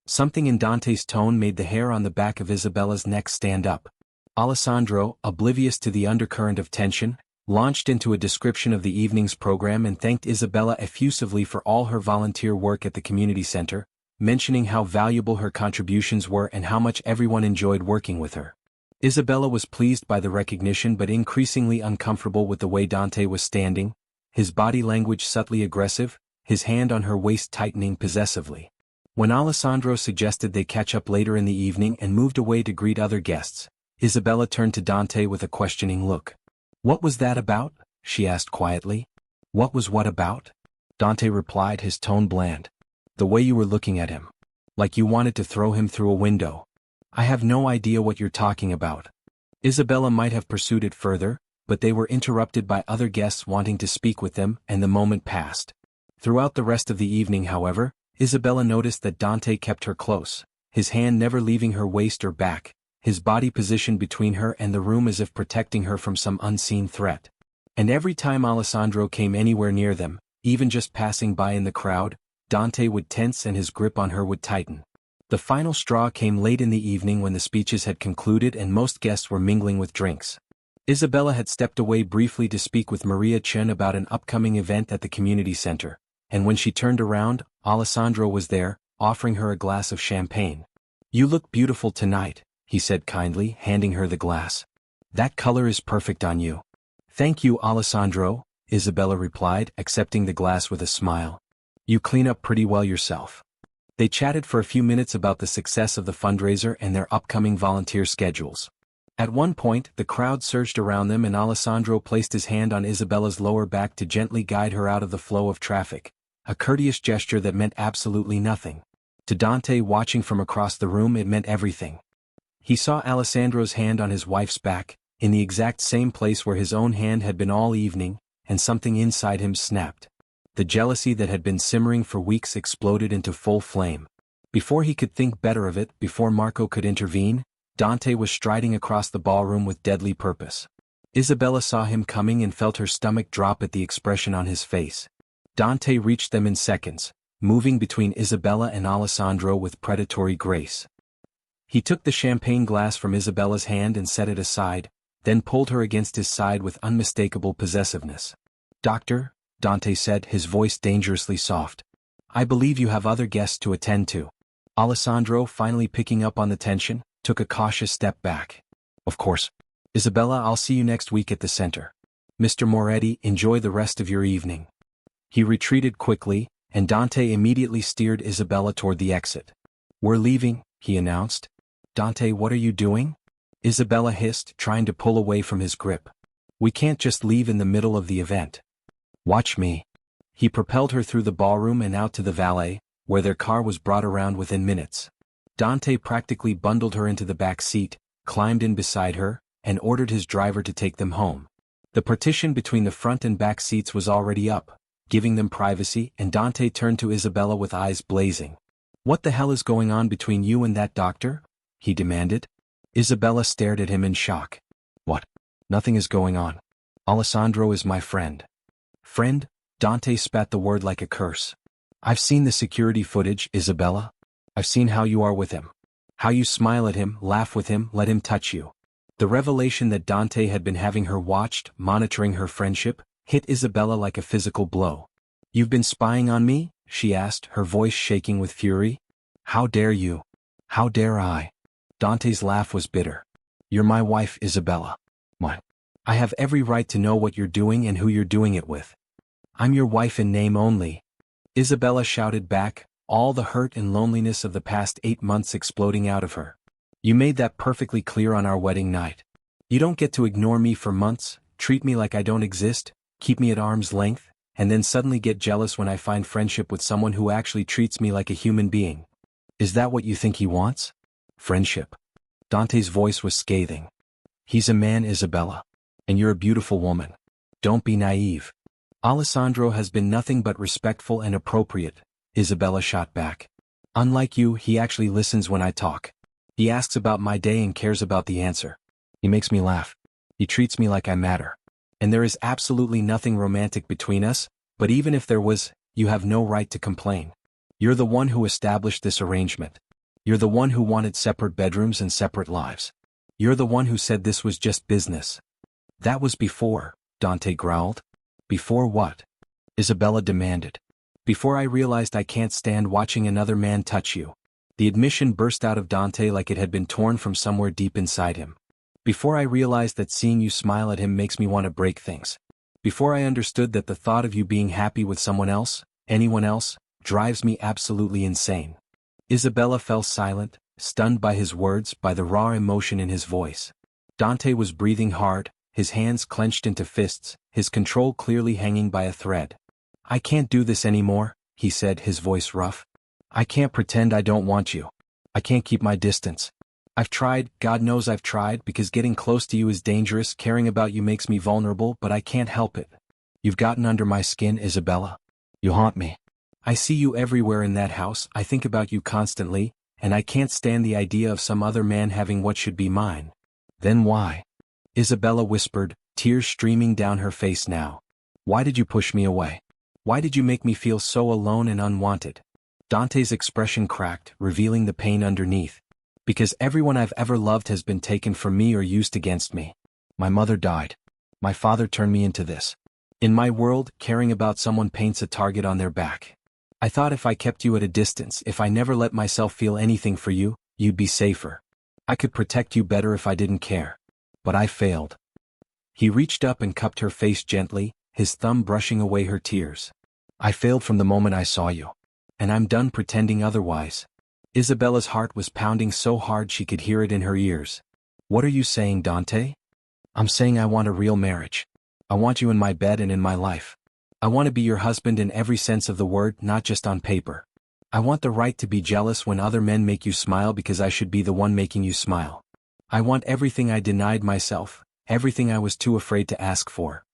Something in Dante's tone made the hair on the back of Isabella's neck stand up. Alessandro, oblivious to the undercurrent of tension, launched into a description of the evening's program and thanked Isabella effusively for all her volunteer work at the community center, mentioning how valuable her contributions were and how much everyone enjoyed working with her. Isabella was pleased by the recognition but increasingly uncomfortable with the way Dante was standing, his body language subtly aggressive, his hand on her waist tightening possessively. When Alessandro suggested they catch up later in the evening and moved away to greet other guests, Isabella turned to Dante with a questioning look. "What was that about?" she asked quietly. "What was what about?" Dante replied, his tone bland. "The way you were looking at him. Like you wanted to throw him through a window." "I have no idea what you're talking about." Isabella might have pursued it further, but they were interrupted by other guests wanting to speak with them, and the moment passed. Throughout the rest of the evening, however, Isabella noticed that Dante kept her close, his hand never leaving her waist or back, his body positioned between her and the room as if protecting her from some unseen threat. And every time Alessandro came anywhere near them, even just passing by in the crowd, Dante would tense and his grip on her would tighten. The final straw came late in the evening when the speeches had concluded and most guests were mingling with drinks. Isabella had stepped away briefly to speak with Maria Chen about an upcoming event at the community center, and when she turned around, Alessandro was there, offering her a glass of champagne. "You look beautiful tonight," he said kindly, handing her the glass. "That color is perfect on you." "Thank you, Alessandro," Isabella replied, accepting the glass with a smile. "You clean up pretty well yourself." They chatted for a few minutes about the success of the fundraiser and their upcoming volunteer schedules. At one point, the crowd surged around them and Alessandro placed his hand on Isabella's lower back to gently guide her out of the flow of traffic, a courteous gesture that meant absolutely nothing. To Dante, watching from across the room, it meant everything. He saw Alessandro's hand on his wife's back, in the exact same place where his own hand had been all evening, and something inside him snapped. The jealousy that had been simmering for weeks exploded into full flame. Before he could think better of it, before Marco could intervene, Dante was striding across the ballroom with deadly purpose. Isabella saw him coming and felt her stomach drop at the expression on his face. Dante reached them in seconds, moving between Isabella and Alessandro with predatory grace. He took the champagne glass from Isabella's hand and set it aside, then pulled her against his side with unmistakable possessiveness. "Doctor," Dante said, his voice dangerously soft. "I believe you have other guests to attend to." Alessandro, finally picking up on the tension, took a cautious step back. "Of course. Isabella, I'll see you next week at the center. Mr. Moretti, enjoy the rest of your evening." He retreated quickly, and Dante immediately steered Isabella toward the exit. "We're leaving," he announced. "Dante, what are you doing?" Isabella hissed, trying to pull away from his grip. "We can't just leave in the middle of the event. Watch me." He propelled her through the ballroom and out to the valet, where their car was brought around within minutes. Dante practically bundled her into the back seat, climbed in beside her, and ordered his driver to take them home. The partition between the front and back seats was already up, giving them privacy, and Dante turned to Isabella with eyes blazing. "What the hell is going on between you and that doctor?" he demanded. Isabella stared at him in shock. "What? Nothing is going on. Alessandro is my friend." "Friend?" Dante spat the word like a curse. "I've seen the security footage, Isabella. I've seen how you are with him. How you smile at him, laugh with him, let him touch you." The revelation that Dante had been having her watched, monitoring her friendship, hit Isabella like a physical blow. "You've been spying on me?" she asked, her voice shaking with fury. "How dare you? How dare I?" Dante's laugh was bitter. "You're my wife, Isabella. What? I have every right to know what you're doing and who you're doing it with. I'm your wife in name only." Isabella shouted back, all the hurt and loneliness of the past 8 months exploding out of her. "You made that perfectly clear on our wedding night. You don't get to ignore me for months, treat me like I don't exist, keep me at arm's length, and then suddenly get jealous when I find friendship with someone who actually treats me like a human being. Is that what you think he wants? Friendship?" Dante's voice was scathing. "He's a man, Isabella. And you're a beautiful woman. Don't be naive." "Alessandro has been nothing but respectful and appropriate," Isabella shot back. "Unlike you, he actually listens when I talk. He asks about my day and cares about the answer. He makes me laugh. He treats me like I matter. And there is absolutely nothing romantic between us, but even if there was, you have no right to complain. You're the one who established this arrangement. You're the one who wanted separate bedrooms and separate lives. You're the one who said this was just business." "That was before," Dante growled. "Before what?" Isabella demanded. "Before I realized I can't stand watching another man touch you." The admission burst out of Dante like it had been torn from somewhere deep inside him. "Before I realized that seeing you smile at him makes me want to break things. Before I understood that the thought of you being happy with someone else, anyone else, drives me absolutely insane." Isabella fell silent, stunned by his words, by the raw emotion in his voice. Dante was breathing hard, his hands clenched into fists, his control clearly hanging by a thread. "I can't do this anymore," he said, his voice rough. "I can't pretend I don't want you. I can't keep my distance. I've tried, God knows I've tried, because getting close to you is dangerous, caring about you makes me vulnerable, but I can't help it. You've gotten under my skin, Isabella. You haunt me. I see you everywhere in that house, I think about you constantly, and I can't stand the idea of some other man having what should be mine." "Then why?" Isabella whispered, tears streaming down her face now. "Why did you push me away? Why did you make me feel so alone and unwanted?" Dante's expression cracked, revealing the pain underneath. "Because everyone I've ever loved has been taken from me or used against me. My mother died. My father turned me into this. In my world, caring about someone paints a target on their back. I thought if I kept you at a distance, if I never let myself feel anything for you, you'd be safer. I could protect you better if I didn't care. But I failed." He reached up and cupped her face gently, his thumb brushing away her tears. "I failed from the moment I saw you. And I'm done pretending otherwise." Isabella's heart was pounding so hard she could hear it in her ears. "What are you saying, Dante?" "I'm saying I want a real marriage. I want you in my bed and in my life. I want to be your husband in every sense of the word, not just on paper. I want the right to be jealous when other men make you smile because I should be the one making you smile. I want everything I denied myself, everything I was too afraid to ask for."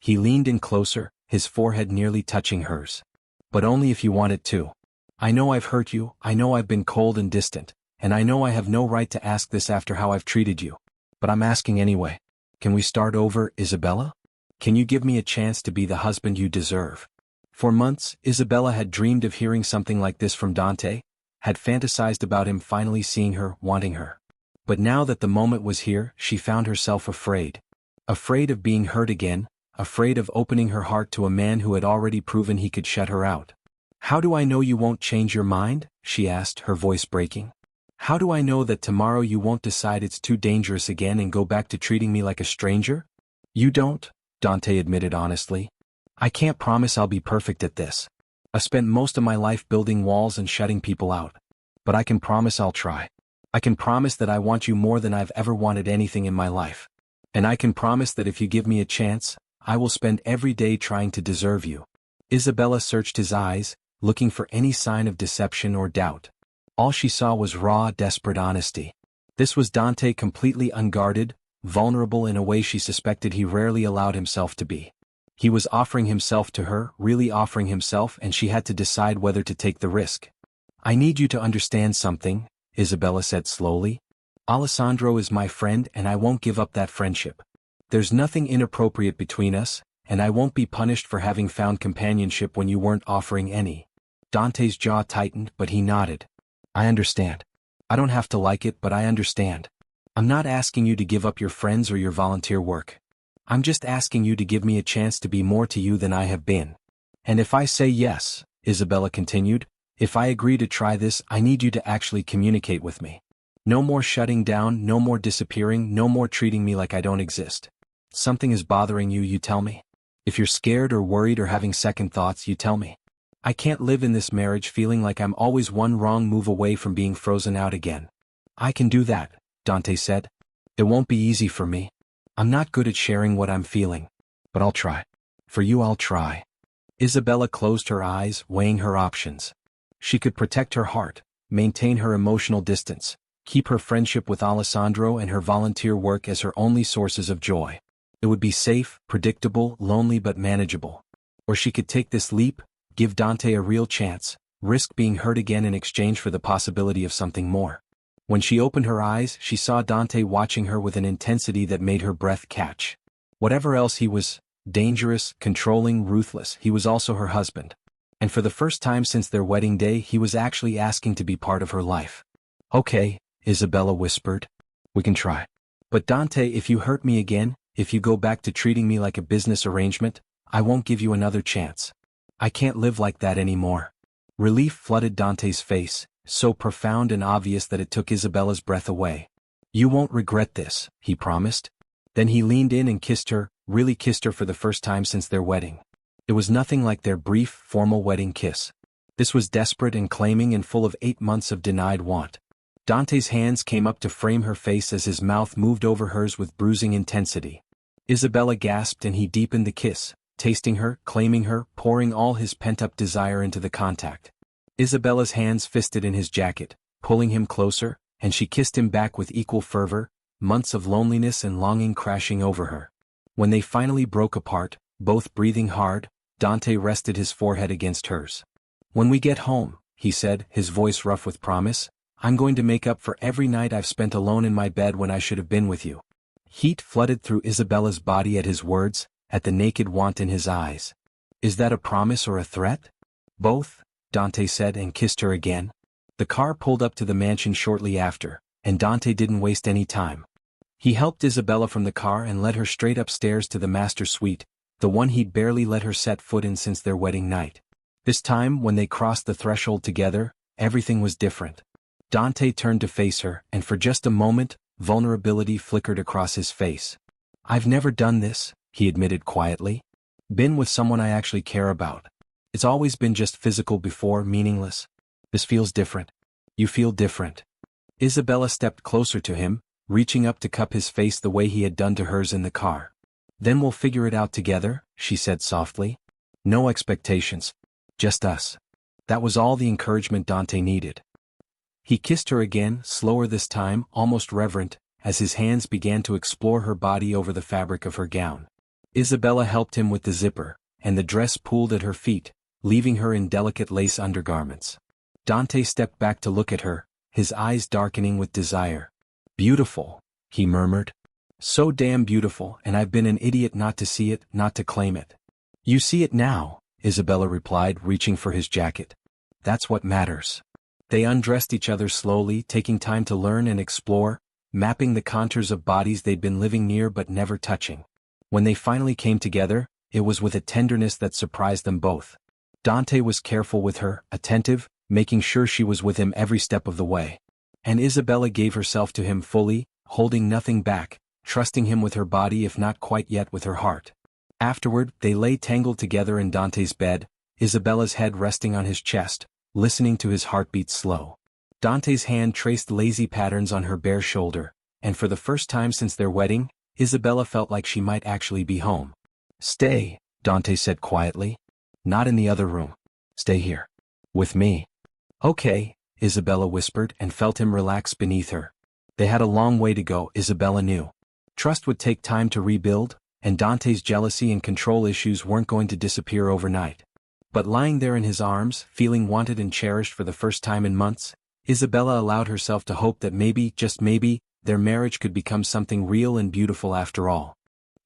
He leaned in closer, his forehead nearly touching hers. "But only if you want it too. I know I've hurt you, I know I've been cold and distant, and I know I have no right to ask this after how I've treated you. But I'm asking anyway. Can we start over, Isabella? Can you give me a chance to be the husband you deserve? For months, Isabella had dreamed of hearing something like this from Dante, had fantasized about him finally seeing her, wanting her. But now that the moment was here, she found herself afraid. Afraid of being hurt again, afraid of opening her heart to a man who had already proven he could shut her out. How do I know you won't change your mind? She asked, her voice breaking. How do I know that tomorrow you won't decide it's too dangerous again and go back to treating me like a stranger? You don't, Dante admitted honestly. I can't promise I'll be perfect at this. I spent most of my life building walls and shutting people out. But I can promise I'll try. I can promise that I want you more than I've ever wanted anything in my life. And I can promise that if you give me a chance, I will spend every day trying to deserve you. Isabella searched his eyes, looking for any sign of deception or doubt. All she saw was raw, desperate honesty. This was Dante completely unguarded, vulnerable in a way she suspected he rarely allowed himself to be. He was offering himself to her, really offering himself, and she had to decide whether to take the risk. I need you to understand something, Isabella said slowly. Alessandro is my friend and I won't give up that friendship. There's nothing inappropriate between us, and I won't be punished for having found companionship when you weren't offering any. Dante's jaw tightened, but he nodded. I understand. I don't have to like it, but I understand. I'm not asking you to give up your friends or your volunteer work. I'm just asking you to give me a chance to be more to you than I have been. And if I say yes, Isabella continued, if I agree to try this, I need you to actually communicate with me. No more shutting down, no more disappearing, no more treating me like I don't exist. Something is bothering you, you tell me. If you're scared or worried or having second thoughts, you tell me. I can't live in this marriage feeling like I'm always one wrong move away from being frozen out again. I can do that, Dante said. It won't be easy for me. I'm not good at sharing what I'm feeling. But I'll try. For you I'll try. Isabella closed her eyes, weighing her options. She could protect her heart, maintain her emotional distance, keep her friendship with Alessandro and her volunteer work as her only sources of joy. It would be safe, predictable, lonely but manageable. Or she could take this leap, give Dante a real chance, risk being hurt again in exchange for the possibility of something more. When she opened her eyes, she saw Dante watching her with an intensity that made her breath catch. Whatever else he was, dangerous, controlling, ruthless, he was also her husband. And for the first time since their wedding day, he was actually asking to be part of her life. Okay, Isabella whispered. We can try. But Dante, if you hurt me again, if you go back to treating me like a business arrangement, I won't give you another chance. I can't live like that anymore. Relief flooded Dante's face, so profound and obvious that it took Isabella's breath away. You won't regret this, he promised. Then he leaned in and kissed her, really kissed her for the first time since their wedding. It was nothing like their brief, formal wedding kiss. This was desperate and claiming and full of 8 months of denied want. Dante's hands came up to frame her face as his mouth moved over hers with bruising intensity. Isabella gasped and he deepened the kiss, tasting her, claiming her, pouring all his pent-up desire into the contact. Isabella's hands fisted in his jacket, pulling him closer, and she kissed him back with equal fervor, months of loneliness and longing crashing over her. When they finally broke apart, both breathing hard, Dante rested his forehead against hers. When we get home, he said, his voice rough with promise, I'm going to make up for every night I've spent alone in my bed when I should have been with you. Heat flooded through Isabella's body at his words, at the naked want in his eyes. Is that a promise or a threat? Both, Dante said and kissed her again. The car pulled up to the mansion shortly after, and Dante didn't waste any time. He helped Isabella from the car and led her straight upstairs to the master suite, the one he'd barely let her set foot in since their wedding night. This time, when they crossed the threshold together, everything was different. Dante turned to face her, and for just a moment, vulnerability flickered across his face. I've never done this, he admitted quietly. Been with someone I actually care about. It's always been just physical before, meaningless. This feels different. You feel different. Isabella stepped closer to him, reaching up to cup his face the way he had done to hers in the car. Then we'll figure it out together, she said softly. No expectations. Just us. That was all the encouragement Dante needed. He kissed her again, slower this time, almost reverent, as his hands began to explore her body over the fabric of her gown. Isabella helped him with the zipper, and the dress pooled at her feet, leaving her in delicate lace undergarments. Dante stepped back to look at her, his eyes darkening with desire. "Beautiful," he murmured. "So damn beautiful, and I've been an idiot not to see it, not to claim it." "You see it now," Isabella replied, reaching for his jacket. "That's what matters." They undressed each other slowly, taking time to learn and explore, mapping the contours of bodies they'd been living near but never touching. When they finally came together, it was with a tenderness that surprised them both. Dante was careful with her, attentive, making sure she was with him every step of the way. And Isabella gave herself to him fully, holding nothing back, trusting him with her body if not quite yet with her heart. Afterward, they lay tangled together in Dante's bed, Isabella's head resting on his chest, listening to his heartbeat slow. Dante's hand traced lazy patterns on her bare shoulder, and for the first time since their wedding, Isabella felt like she might actually be home. "Stay," Dante said quietly. "Not in the other room. Stay here. With me." "Okay," Isabella whispered and felt him relax beneath her. They had a long way to go, Isabella knew. Trust would take time to rebuild, and Dante's jealousy and control issues weren't going to disappear overnight. But lying there in his arms, feeling wanted and cherished for the first time in months, Isabella allowed herself to hope that maybe, just maybe, their marriage could become something real and beautiful after all.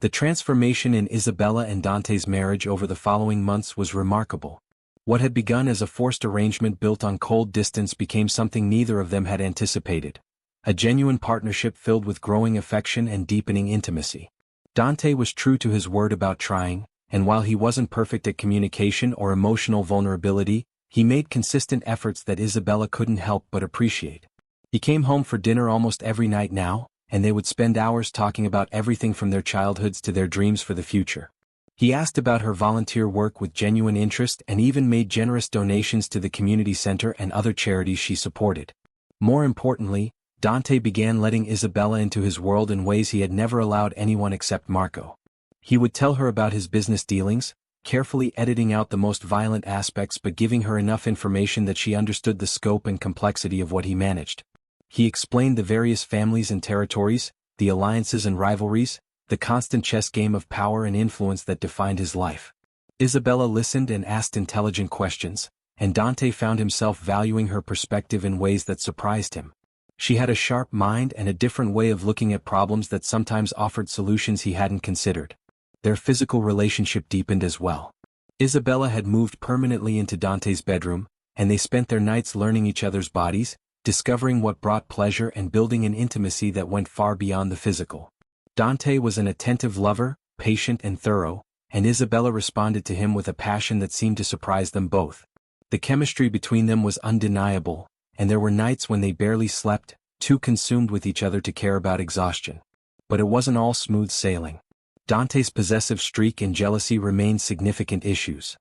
The transformation in Isabella and Dante's marriage over the following months was remarkable. What had begun as a forced arrangement built on cold distance became something neither of them had anticipated. A genuine partnership filled with growing affection and deepening intimacy. Dante was true to his word about trying, and while he wasn't perfect at communication or emotional vulnerability, he made consistent efforts that Isabella couldn't help but appreciate. He came home for dinner almost every night now, and they would spend hours talking about everything from their childhoods to their dreams for the future. He asked about her volunteer work with genuine interest and even made generous donations to the community center and other charities she supported. More importantly, Dante began letting Isabella into his world in ways he had never allowed anyone except Marco. He would tell her about his business dealings, carefully editing out the most violent aspects but giving her enough information that she understood the scope and complexity of what he managed. He explained the various families and territories, the alliances and rivalries, the constant chess game of power and influence that defined his life. Isabella listened and asked intelligent questions, and Dante found himself valuing her perspective in ways that surprised him. She had a sharp mind and a different way of looking at problems that sometimes offered solutions he hadn't considered. Their physical relationship deepened as well. Isabella had moved permanently into Dante's bedroom, and they spent their nights learning each other's bodies, discovering what brought pleasure and building an intimacy that went far beyond the physical. Dante was an attentive lover, patient and thorough, and Isabella responded to him with a passion that seemed to surprise them both. The chemistry between them was undeniable, and there were nights when they barely slept, too consumed with each other to care about exhaustion. But it wasn't all smooth sailing. Dante's possessive streak and jealousy remained significant issues.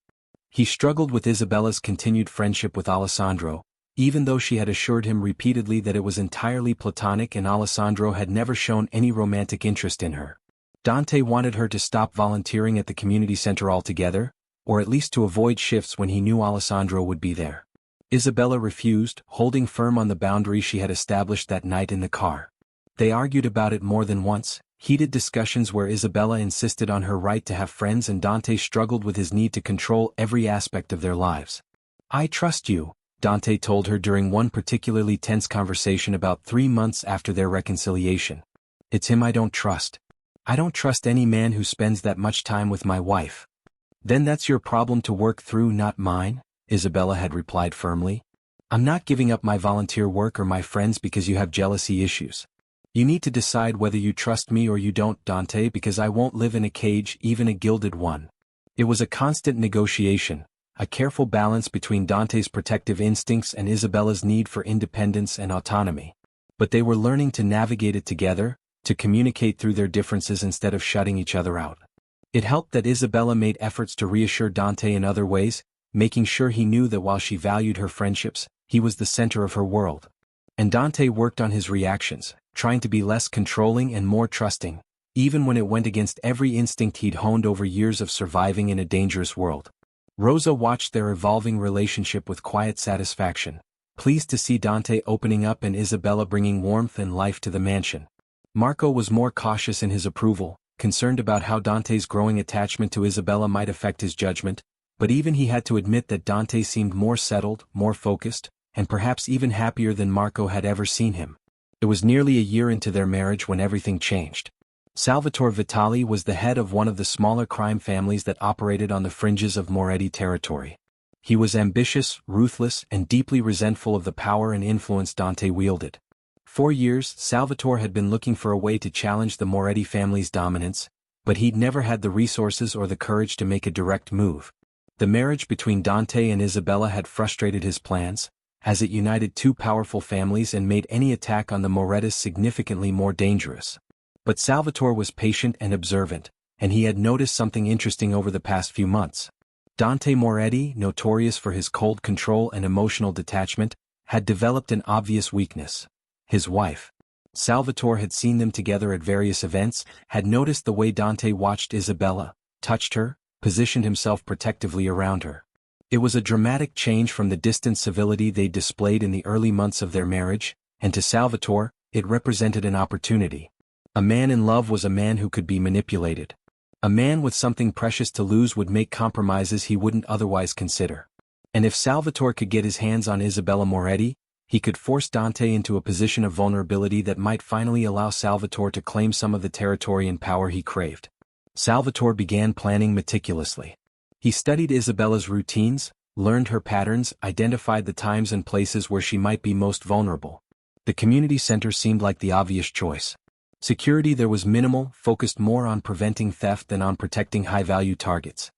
He struggled with Isabella's continued friendship with Alessandro, even though she had assured him repeatedly that it was entirely platonic and Alessandro had never shown any romantic interest in her. Dante wanted her to stop volunteering at the community center altogether, or at least to avoid shifts when he knew Alessandro would be there. Isabella refused, holding firm on the boundary she had established that night in the car. They argued about it more than once, heated discussions where Isabella insisted on her right to have friends and Dante struggled with his need to control every aspect of their lives. "I trust you," Dante told her during one particularly tense conversation about 3 months after their reconciliation. "It's him I don't trust. I don't trust any man who spends that much time with my wife." "Then that's your problem to work through, not mine," Isabella had replied firmly. "I'm not giving up my volunteer work or my friends because you have jealousy issues. You need to decide whether you trust me or you don't, Dante, because I won't live in a cage, even a gilded one." It was a constant negotiation, a careful balance between Dante's protective instincts and Isabella's need for independence and autonomy. But they were learning to navigate it together, to communicate through their differences instead of shutting each other out. It helped that Isabella made efforts to reassure Dante in other ways, making sure he knew that while she valued her friendships, he was the center of her world. And Dante worked on his reactions, trying to be less controlling and more trusting, even when it went against every instinct he'd honed over years of surviving in a dangerous world. Rosa watched their evolving relationship with quiet satisfaction, pleased to see Dante opening up and Isabella bringing warmth and life to the mansion. Marco was more cautious in his approval, concerned about how Dante's growing attachment to Isabella might affect his judgment, but even he had to admit that Dante seemed more settled, more focused, and perhaps even happier than Marco had ever seen him. It was nearly a year into their marriage when everything changed. Salvatore Vitali was the head of one of the smaller crime families that operated on the fringes of Moretti territory. He was ambitious, ruthless, and deeply resentful of the power and influence Dante wielded. For years, Salvatore had been looking for a way to challenge the Moretti family's dominance, but he'd never had the resources or the courage to make a direct move. The marriage between Dante and Isabella had frustrated his plans, as it united two powerful families and made any attack on the Morettis significantly more dangerous. But Salvatore was patient and observant, and he had noticed something interesting over the past few months. Dante Moretti, notorious for his cold control and emotional detachment, had developed an obvious weakness: his wife. Salvatore had seen them together at various events, had noticed the way Dante watched Isabella, touched her, positioned himself protectively around her. It was a dramatic change from the distant civility they displayed in the early months of their marriage, and to Salvatore, it represented an opportunity. A man in love was a man who could be manipulated. A man with something precious to lose would make compromises he wouldn't otherwise consider. And if Salvatore could get his hands on Isabella Moretti, he could force Dante into a position of vulnerability that might finally allow Salvatore to claim some of the territory and power he craved. Salvatore began planning meticulously. He studied Isabella's routines, learned her patterns, identified the times and places where she might be most vulnerable. The community center seemed like the obvious choice. Security there was minimal, focused more on preventing theft than on protecting high-value targets.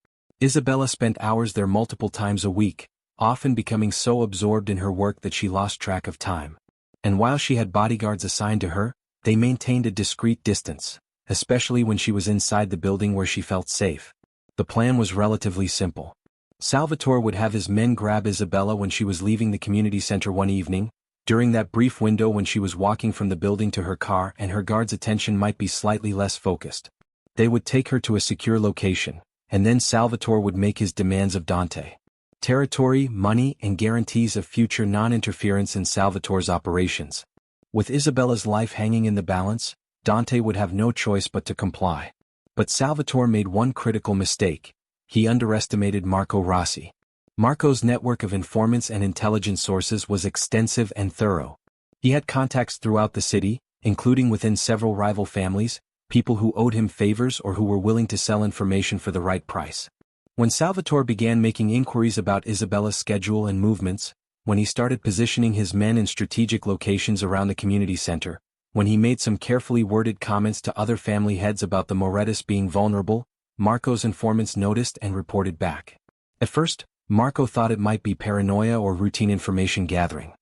Isabella spent hours there multiple times a week, often becoming so absorbed in her work that she lost track of time. And while she had bodyguards assigned to her, they maintained a discreet distance, especially when she was inside the building where she felt safe. The plan was relatively simple. Salvatore would have his men grab Isabella when she was leaving the community center one evening, during that brief window when she was walking from the building to her car and her guard's attention might be slightly less focused. They would take her to a secure location, and then Salvatore would make his demands of Dante. Territory, money, and guarantees of future non-interference in Salvatore's operations. With Isabella's life hanging in the balance, Dante would have no choice but to comply. But Salvatore made one critical mistake. He underestimated Marco Rossi. Marco's network of informants and intelligence sources was extensive and thorough. He had contacts throughout the city, including within several rival families, people who owed him favors or who were willing to sell information for the right price. When Salvatore began making inquiries about Isabella's schedule and movements, when he started positioning his men in strategic locations around the community center, when he made some carefully worded comments to other family heads about the Morettis being vulnerable, Marco's informants noticed and reported back. At first, Marco thought it might be paranoia or routine information gathering.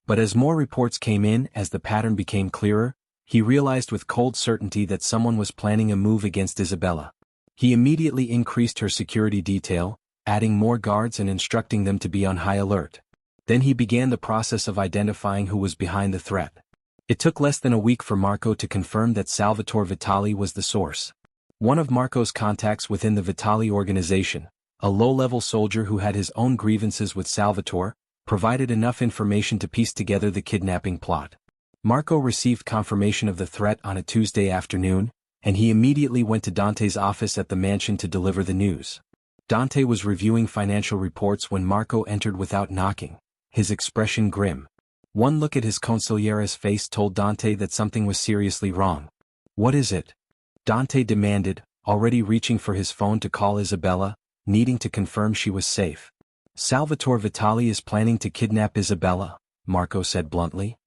But as more reports came in, as the pattern became clearer, he realized with cold certainty that someone was planning a move against Isabella. He immediately increased her security detail, adding more guards and instructing them to be on high alert. Then he began the process of identifying who was behind the threat. It took less than a week for Marco to confirm that Salvatore Vitali was the source. One of Marco's contacts within the Vitali organization, a low-level soldier who had his own grievances with Salvatore, provided enough information to piece together the kidnapping plot. Marco received confirmation of the threat on a Tuesday afternoon, and he immediately went to Dante's office at the mansion to deliver the news. Dante was reviewing financial reports when Marco entered without knocking, his expression grim. One look at his consigliere's face told Dante that something was seriously wrong. "What is it?" Dante demanded, already reaching for his phone to call Isabella, needing to confirm she was safe. "Salvatore Vitali is planning to kidnap Isabella," Marco said bluntly.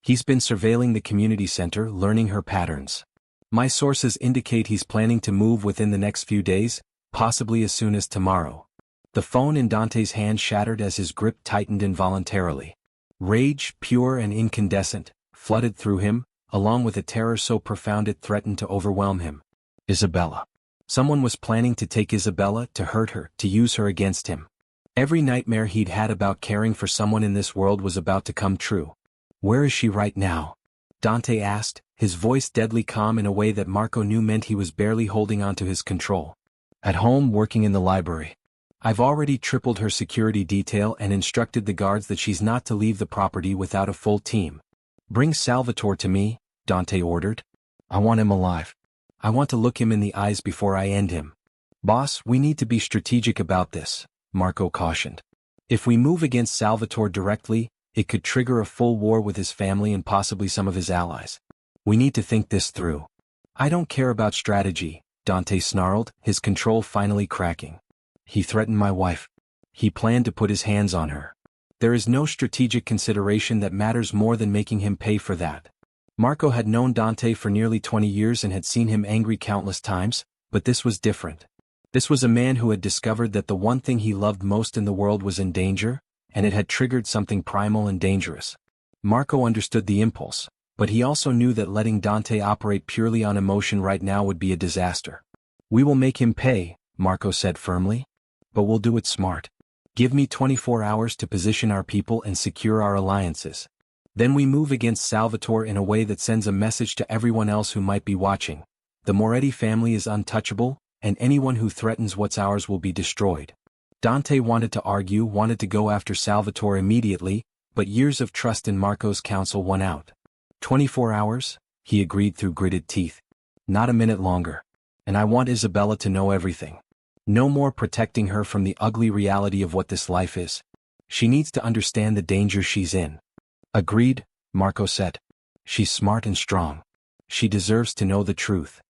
"He's been surveilling the community center, learning her patterns. My sources indicate he's planning to move within the next few days, possibly as soon as tomorrow." The phone in Dante's hand shattered as his grip tightened involuntarily. Rage, pure and incandescent, flooded through him, along with a terror so profound it threatened to overwhelm him. Isabella. Someone was planning to take Isabella, to hurt her, to use her against him. Every nightmare he'd had about caring for someone in this world was about to come true. "Where is she right now?" Dante asked, his voice deadly calm in a way that Marco knew meant he was barely holding on to his control. "At home, working in the library. I've already tripled her security detail and instructed the guards that she's not to leave the property without a full team." "Bring Salvatore to me," Dante ordered. "I want him alive. I want to look him in the eyes before I end him." "Boss, we need to be strategic about this," Marco cautioned. "If we move against Salvatore directly, It could trigger a full war with his family and possibly some of his allies. We need to think this through. I don't care about strategy, Dante snarled, his control finally cracking. He threatened my wife. He planned to put his hands on her. There is no strategic consideration that matters more than making him pay for that. Marco had known Dante for nearly 20 years and had seen him angry countless times, but this was different. This was a man who had discovered that the one thing he loved most in the world was in danger, and it had triggered something primal and dangerous. Marco understood the impulse, but he also knew that letting Dante operate purely on emotion right now would be a disaster. We will make him pay, Marco said firmly. But we'll do it smart. Give me 24 hours to position our people and secure our alliances. Then we move against Salvatore in a way that sends a message to everyone else who might be watching. The Moretti family is untouchable, and anyone who threatens what's ours will be destroyed. Dante wanted to argue, wanted to go after Salvatore immediately, but years of trust in Marco's counsel won out. 24 hours, he agreed through gritted teeth. Not a minute longer. And I want Isabella to know everything. No more protecting her from the ugly reality of what this life is. She needs to understand the danger she's in. Agreed, Marco said. She's smart and strong. She deserves to know the truth.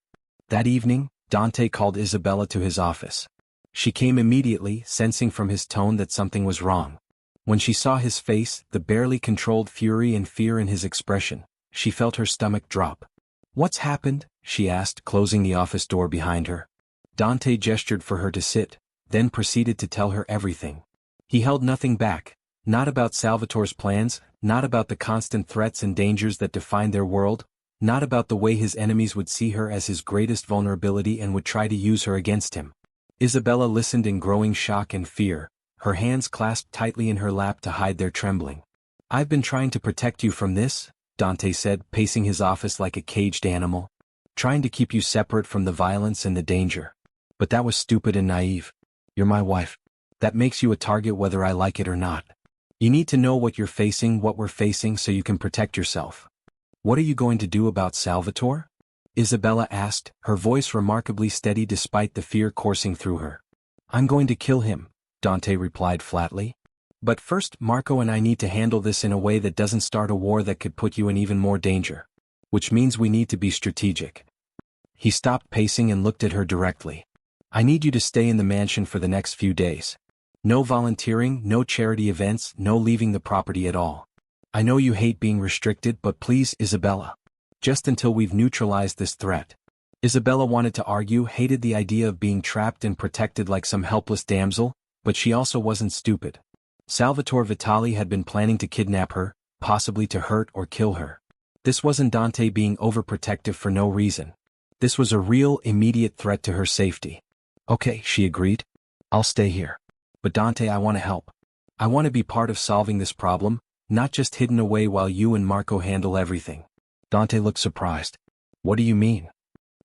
That evening, Dante called Isabella to his office. She came immediately, sensing from his tone that something was wrong. When she saw his face, the barely controlled fury and fear in his expression, she felt her stomach drop. What's happened? She asked, closing the office door behind her. Dante gestured for her to sit, then proceeded to tell her everything. He held nothing back, not about Salvatore's plans, not about the constant threats and dangers that defined their world, not about the way his enemies would see her as his greatest vulnerability and would try to use her against him. Isabella listened in growing shock and fear, her hands clasped tightly in her lap to hide their trembling. I've been trying to protect you from this, Dante said, pacing his office like a caged animal. Trying to keep you separate from the violence and the danger. But that was stupid and naive. You're my wife. That makes you a target whether I like it or not. You need to know what you're facing, what we're facing, so you can protect yourself. What are you going to do about Salvatore? Isabella asked, her voice remarkably steady despite the fear coursing through her. I'm going to kill him, Dante replied flatly. But first, Marco and I need to handle this in a way that doesn't start a war that could put you in even more danger. Which means we need to be strategic. He stopped pacing and looked at her directly. I need you to stay in the mansion for the next few days. No volunteering, no charity events, no leaving the property at all. I know you hate being restricted, but please, Isabella. Just until we've neutralized this threat. Isabella wanted to argue, hated the idea of being trapped and protected like some helpless damsel, but she also wasn't stupid. Salvatore Vitali had been planning to kidnap her, possibly to hurt or kill her. This wasn't Dante being overprotective for no reason. This was a real, immediate threat to her safety. Okay, she agreed. I'll stay here. But Dante, I want to help. I want to be part of solving this problem, not just hidden away while you and Marco handle everything. Dante looked surprised. What do you mean?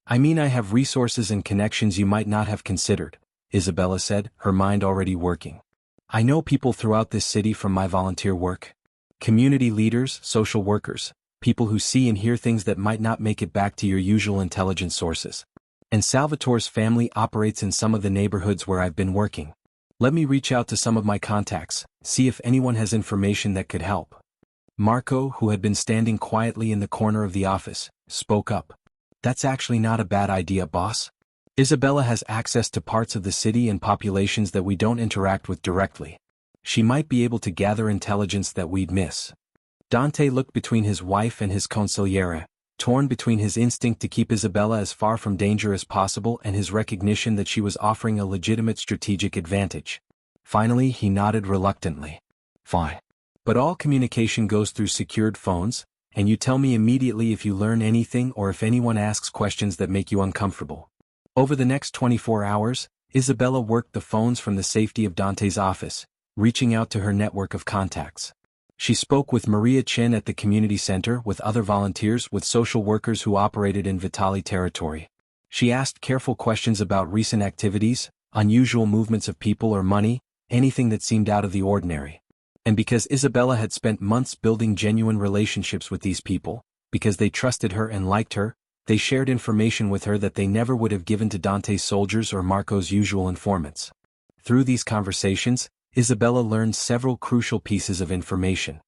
I mean I have resources and connections you might not have considered, Isabella said, her mind already working. I know people throughout this city from my volunteer work. Community leaders, social workers, people who see and hear things that might not make it back to your usual intelligence sources. And Salvatore's family operates in some of the neighborhoods where I've been working. Let me reach out to some of my contacts, see if anyone has information that could help. Marco, who had been standing quietly in the corner of the office, spoke up. That's actually not a bad idea, boss. Isabella has access to parts of the city and populations that we don't interact with directly. She might be able to gather intelligence that we'd miss. Dante looked between his wife and his consigliere, torn between his instinct to keep Isabella as far from danger as possible and his recognition that she was offering a legitimate strategic advantage. Finally, he nodded reluctantly. Fine. But all communication goes through secured phones, and you tell me immediately if you learn anything or if anyone asks questions that make you uncomfortable. Over the next 24 hours, Isabella worked the phones from the safety of Dante's office, reaching out to her network of contacts. She spoke with Maria Chin at the community center, with other volunteers, with social workers who operated in Vitali territory. She asked careful questions about recent activities, unusual movements of people or money, anything that seemed out of the ordinary. And because Isabella had spent months building genuine relationships with these people, because they trusted her and liked her, they shared information with her that they never would have given to Dante's soldiers or Marco's usual informants. Through these conversations, Isabella learned several crucial pieces of information.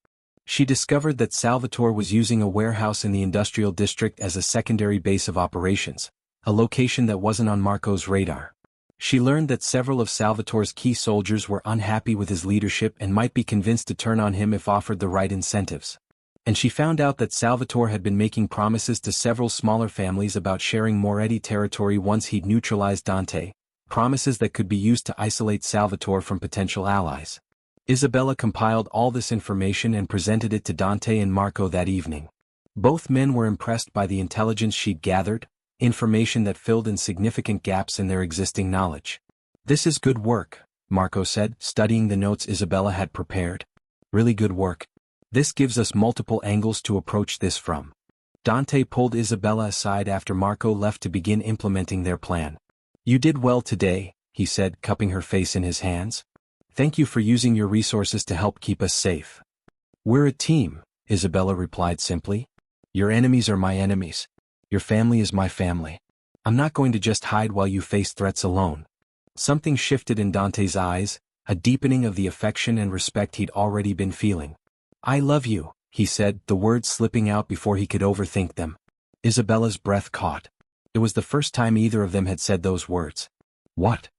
She discovered that Salvatore was using a warehouse in the industrial district as a secondary base of operations, a location that wasn't on Marco's radar. She learned that several of Salvatore's key soldiers were unhappy with his leadership and might be convinced to turn on him if offered the right incentives. And she found out that Salvatore had been making promises to several smaller families about sharing Moretti territory once he'd neutralized Dante, promises that could be used to isolate Salvatore from potential allies. Isabella compiled all this information and presented it to Dante and Marco that evening. Both men were impressed by the intelligence she'd gathered, information that filled in significant gaps in their existing knowledge. "This is good work," Marco said, studying the notes Isabella had prepared. "Really good work. This gives us multiple angles to approach this from." Dante pulled Isabella aside after Marco left to begin implementing their plan. "You did well today," he said, cupping her face in his hands. "Thank you for using your resources to help keep us safe." "We're a team," Isabella replied simply. "Your enemies are my enemies. Your family is my family. I'm not going to just hide while you face threats alone." Something shifted in Dante's eyes, a deepening of the affection and respect he'd already been feeling. "I love you," he said, the words slipping out before he could overthink them. Isabella's breath caught. It was the first time either of them had said those words. "What?"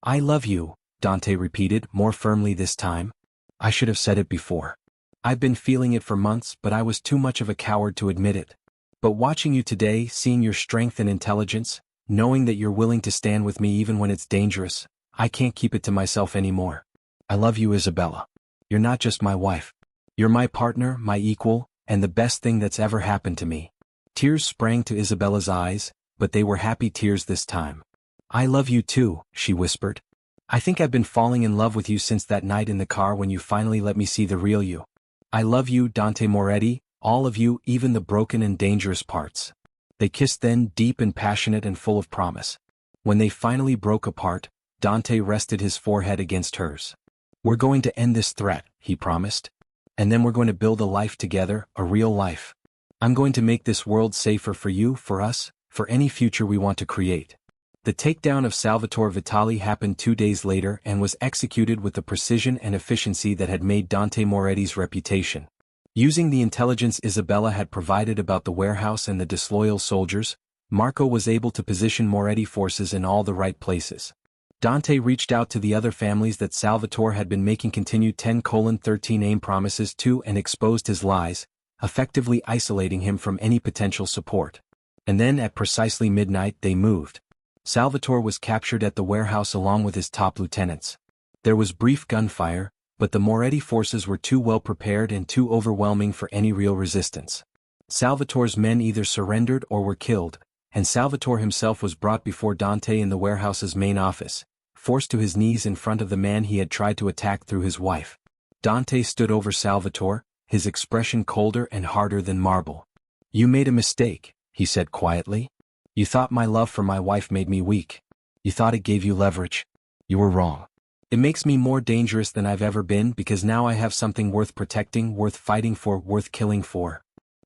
"I love you," Dante repeated, more firmly this time. "I should have said it before. I've been feeling it for months, but I was too much of a coward to admit it. But watching you today, seeing your strength and intelligence, knowing that you're willing to stand with me even when it's dangerous, I can't keep it to myself anymore. I love you, Isabella. You're not just my wife. You're my partner, my equal, and the best thing that's ever happened to me." Tears sprang to Isabella's eyes, but they were happy tears this time. "I love you too," she whispered. "I think I've been falling in love with you since that night in the car when you finally let me see the real you. I love you, Dante Moretti, all of you, even the broken and dangerous parts." They kissed then, deep and passionate and full of promise. When they finally broke apart, Dante rested his forehead against hers. "We're going to end this threat," he promised. "And then we're going to build a life together, a real life. I'm going to make this world safer for you, for us, for any future we want to create." The takedown of Salvatore Vitali happened 2 days later and was executed with the precision and efficiency that had made Dante Moretti's reputation. Using the intelligence Isabella had provided about the warehouse and the disloyal soldiers, Marco was able to position Moretti forces in all the right places. Dante reached out to the other families that Salvatore had been making continued 10:13 aim promises to and exposed his lies, effectively isolating him from any potential support. And then at precisely midnight they moved. Salvatore was captured at the warehouse along with his top lieutenants. There was brief gunfire, but the Moretti forces were too well prepared and too overwhelming for any real resistance. Salvatore's men either surrendered or were killed, and Salvatore himself was brought before Dante in the warehouse's main office, forced to his knees in front of the man he had tried to attack through his wife. Dante stood over Salvatore, his expression colder and harder than marble. "You made a mistake," he said quietly. "You thought my love for my wife made me weak. You thought it gave you leverage. You were wrong. It makes me more dangerous than I've ever been because now I have something worth protecting, worth fighting for, worth killing for.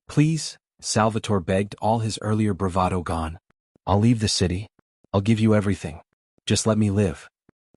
Please," Salvatore begged, all his earlier bravado gone. "I'll leave the city. I'll give you everything. Just let me live."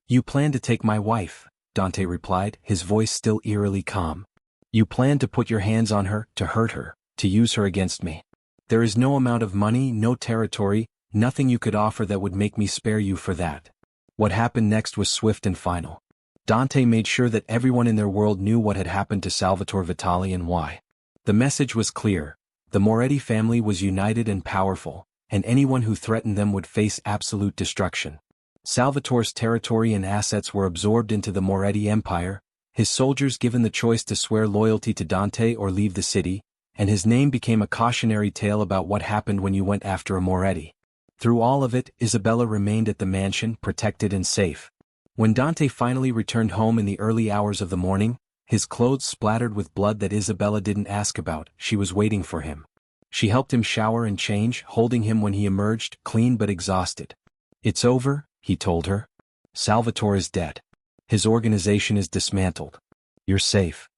"You plan to take my wife," Dante replied, his voice still eerily calm. "You plan to put your hands on her, to hurt her, to use her against me. There is no amount of money, no territory, nothing you could offer that would make me spare you for that." What happened next was swift and final. Dante made sure that everyone in their world knew what had happened to Salvatore Vitali and why. The message was clear. The Moretti family was united and powerful, and anyone who threatened them would face absolute destruction. Salvatore's territory and assets were absorbed into the Moretti Empire, his soldiers given the choice to swear loyalty to Dante or leave the city, and his name became a cautionary tale about what happened when you went after a Moretti. Through all of it, Isabella remained at the mansion, protected and safe. When Dante finally returned home in the early hours of the morning, his clothes splattered with blood that Isabella didn't ask about, she was waiting for him. She helped him shower and change, holding him when he emerged, clean but exhausted. "It's over," he told her. "Salvatore is dead. His organization is dismantled. You're safe."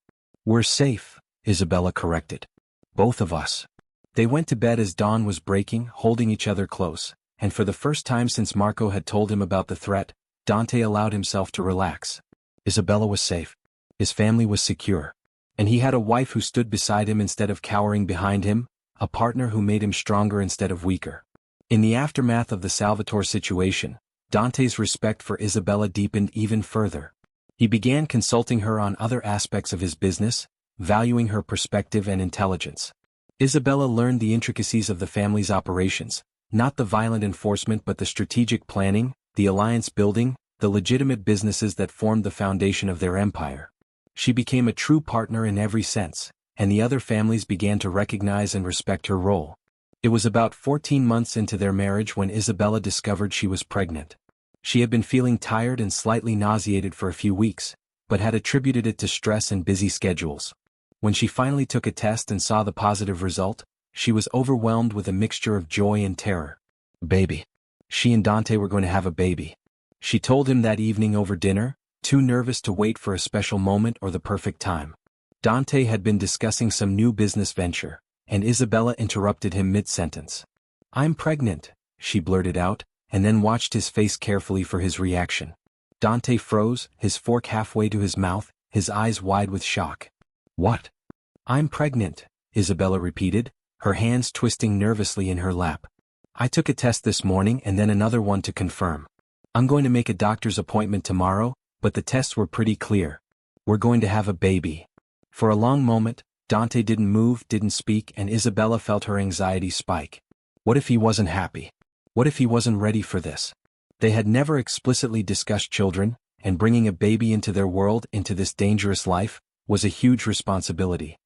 "We're safe," Isabella corrected. "Both of us." They went to bed as dawn was breaking, holding each other close, and for the first time since Marco had told him about the threat, Dante allowed himself to relax. Isabella was safe. His family was secure. And he had a wife who stood beside him instead of cowering behind him, a partner who made him stronger instead of weaker. In the aftermath of the Salvatore situation, Dante's respect for Isabella deepened even further. He began consulting her on other aspects of his business, valuing her perspective and intelligence. Isabella learned the intricacies of the family's operations, not the violent enforcement but the strategic planning, the alliance building, the legitimate businesses that formed the foundation of their empire. She became a true partner in every sense, and the other families began to recognize and respect her role. It was about 14 months into their marriage when Isabella discovered she was pregnant. She had been feeling tired and slightly nauseated for a few weeks, but had attributed it to stress and busy schedules. When she finally took a test and saw the positive result, she was overwhelmed with a mixture of joy and terror. Baby. She and Dante were going to have a baby. She told him that evening over dinner, too nervous to wait for a special moment or the perfect time. Dante had been discussing some new business venture, and Isabella interrupted him mid-sentence. "I'm pregnant," she blurted out, and then watched his face carefully for his reaction. Dante froze, his fork halfway to his mouth, his eyes wide with shock. "What?" "I'm pregnant," Isabella repeated, her hands twisting nervously in her lap. "I took a test this morning and then another one to confirm. I'm going to make a doctor's appointment tomorrow, but the tests were pretty clear. We're going to have a baby." For a long moment, Dante didn't move, didn't speak, and Isabella felt her anxiety spike. What if he wasn't happy? What if he wasn't ready for this? They had never explicitly discussed children, and bringing a baby into their world, into this dangerous life, was a huge responsibility.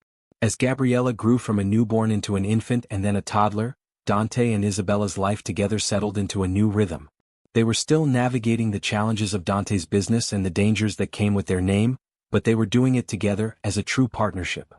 As Gabriella grew from a newborn into an infant and then a toddler, Dante and Isabella's life together settled into a new rhythm. They were still navigating the challenges of Dante's business and the dangers that came with their name, but they were doing it together as a true partnership.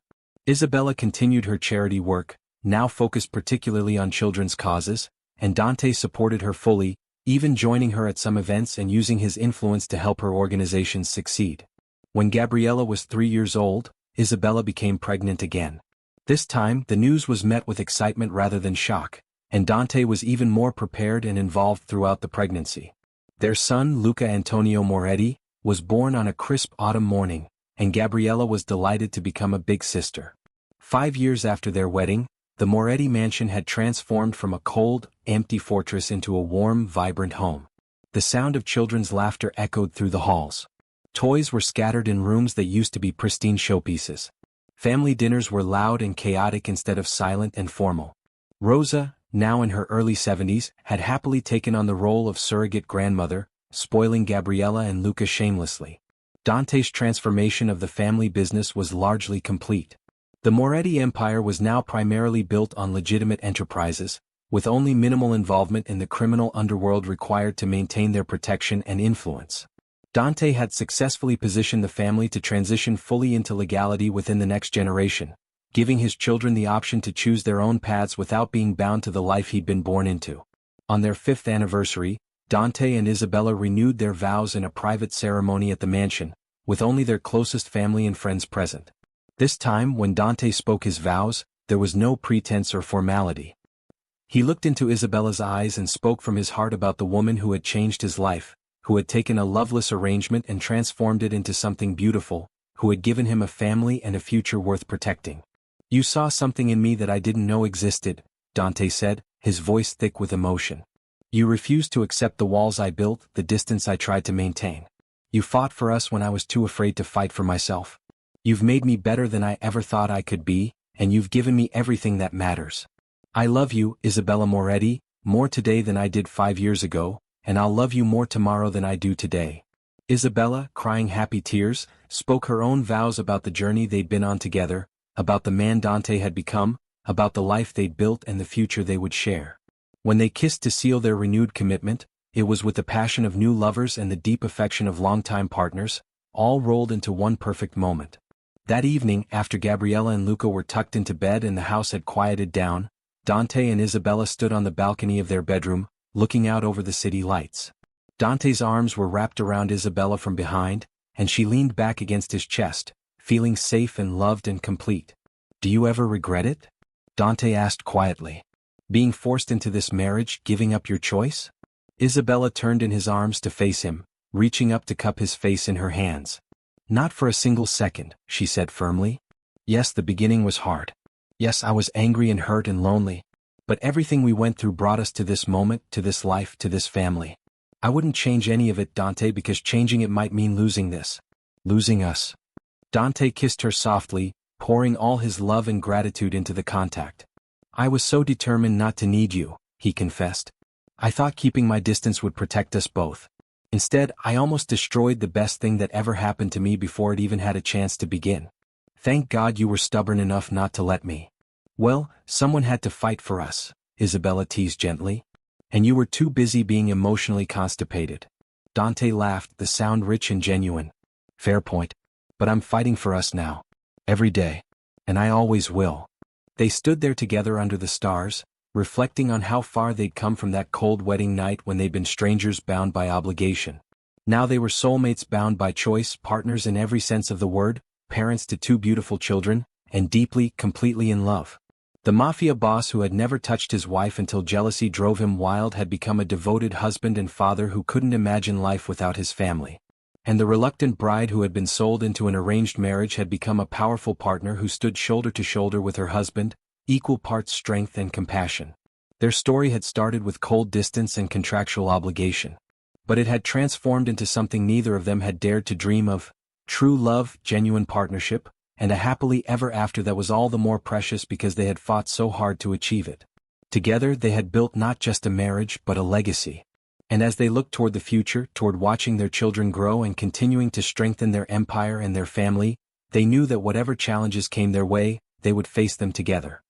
Isabella continued her charity work, now focused particularly on children's causes, and Dante supported her fully, even joining her at some events and using his influence to help her organizations succeed. When Gabriella was 3 years old, Isabella became pregnant again. This time, the news was met with excitement rather than shock, and Dante was even more prepared and involved throughout the pregnancy. Their son, Luca Antonio Moretti, was born on a crisp autumn morning, and Gabriella was delighted to become a big sister. 5 years after their wedding, the Moretti mansion had transformed from a cold, empty fortress into a warm, vibrant home. The sound of children's laughter echoed through the halls. Toys were scattered in rooms that used to be pristine showpieces. Family dinners were loud and chaotic instead of silent and formal. Rosa, now in her early 70s, had happily taken on the role of surrogate grandmother, spoiling Gabriella and Luca shamelessly. Dante's transformation of the family business was largely complete. The Moretti empire was now primarily built on legitimate enterprises, with only minimal involvement in the criminal underworld required to maintain their protection and influence. Dante had successfully positioned the family to transition fully into legality within the next generation, giving his children the option to choose their own paths without being bound to the life he'd been born into. On their 5th anniversary, Dante and Isabella renewed their vows in a private ceremony at the mansion, with only their closest family and friends present. This time, when Dante spoke his vows, there was no pretense or formality. He looked into Isabella's eyes and spoke from his heart about the woman who had changed his life, who had taken a loveless arrangement and transformed it into something beautiful, who had given him a family and a future worth protecting. "You saw something in me that I didn't know existed," Dante said, his voice thick with emotion. "You refused to accept the walls I built, the distance I tried to maintain. You fought for us when I was too afraid to fight for myself. You've made me better than I ever thought I could be, and you've given me everything that matters. I love you, Isabella Moretti, more today than I did 5 years ago, and I'll love you more tomorrow than I do today." Isabella, crying happy tears, spoke her own vows about the journey they'd been on together, about the man Dante had become, about the life they'd built and the future they would share. When they kissed to seal their renewed commitment, it was with the passion of new lovers and the deep affection of longtime partners, all rolled into one perfect moment. That evening, after Gabriella and Luca were tucked into bed and the house had quieted down, Dante and Isabella stood on the balcony of their bedroom, looking out over the city lights. Dante's arms were wrapped around Isabella from behind, and she leaned back against his chest, feeling safe and loved and complete. "Do you ever regret it?" Dante asked quietly. "Being forced into this marriage, giving up your choice?" Isabella turned in his arms to face him, reaching up to cup his face in her hands. "Not for a single second," she said firmly. Yes, the beginning was hard. Yes, I was angry and hurt and lonely. But everything we went through brought us to this moment, to this life, to this family. I wouldn't change any of it, Dante, because changing it might mean losing this. Losing us. Dante kissed her softly, pouring all his love and gratitude into the contact. I was so determined not to need you, he confessed. I thought keeping my distance would protect us both. Instead, I almost destroyed the best thing that ever happened to me before it even had a chance to begin. Thank God you were stubborn enough not to let me. Well, someone had to fight for us, Isabella teased gently. And you were too busy being emotionally constipated. Dante laughed, the sound rich and genuine. Fair point. But I'm fighting for us now. Every day. And I always will. They stood there together under the stars, reflecting on how far they'd come from that cold wedding night when they'd been strangers bound by obligation. Now they were soulmates bound by choice, partners in every sense of the word, parents to two beautiful children, and deeply, completely in love. The Mafia boss who had never touched his wife until jealousy drove him wild had become a devoted husband and father who couldn't imagine life without his family. And the reluctant bride who had been sold into an arranged marriage had become a powerful partner who stood shoulder to shoulder with her husband, equal parts strength and compassion. Their story had started with cold distance and contractual obligation. But it had transformed into something neither of them had dared to dream of: true love, genuine partnership, and a happily ever after that was all the more precious because they had fought so hard to achieve it. Together they had built not just a marriage but a legacy. And as they looked toward the future, toward watching their children grow and continuing to strengthen their empire and their family, they knew that whatever challenges came their way, they would face them together.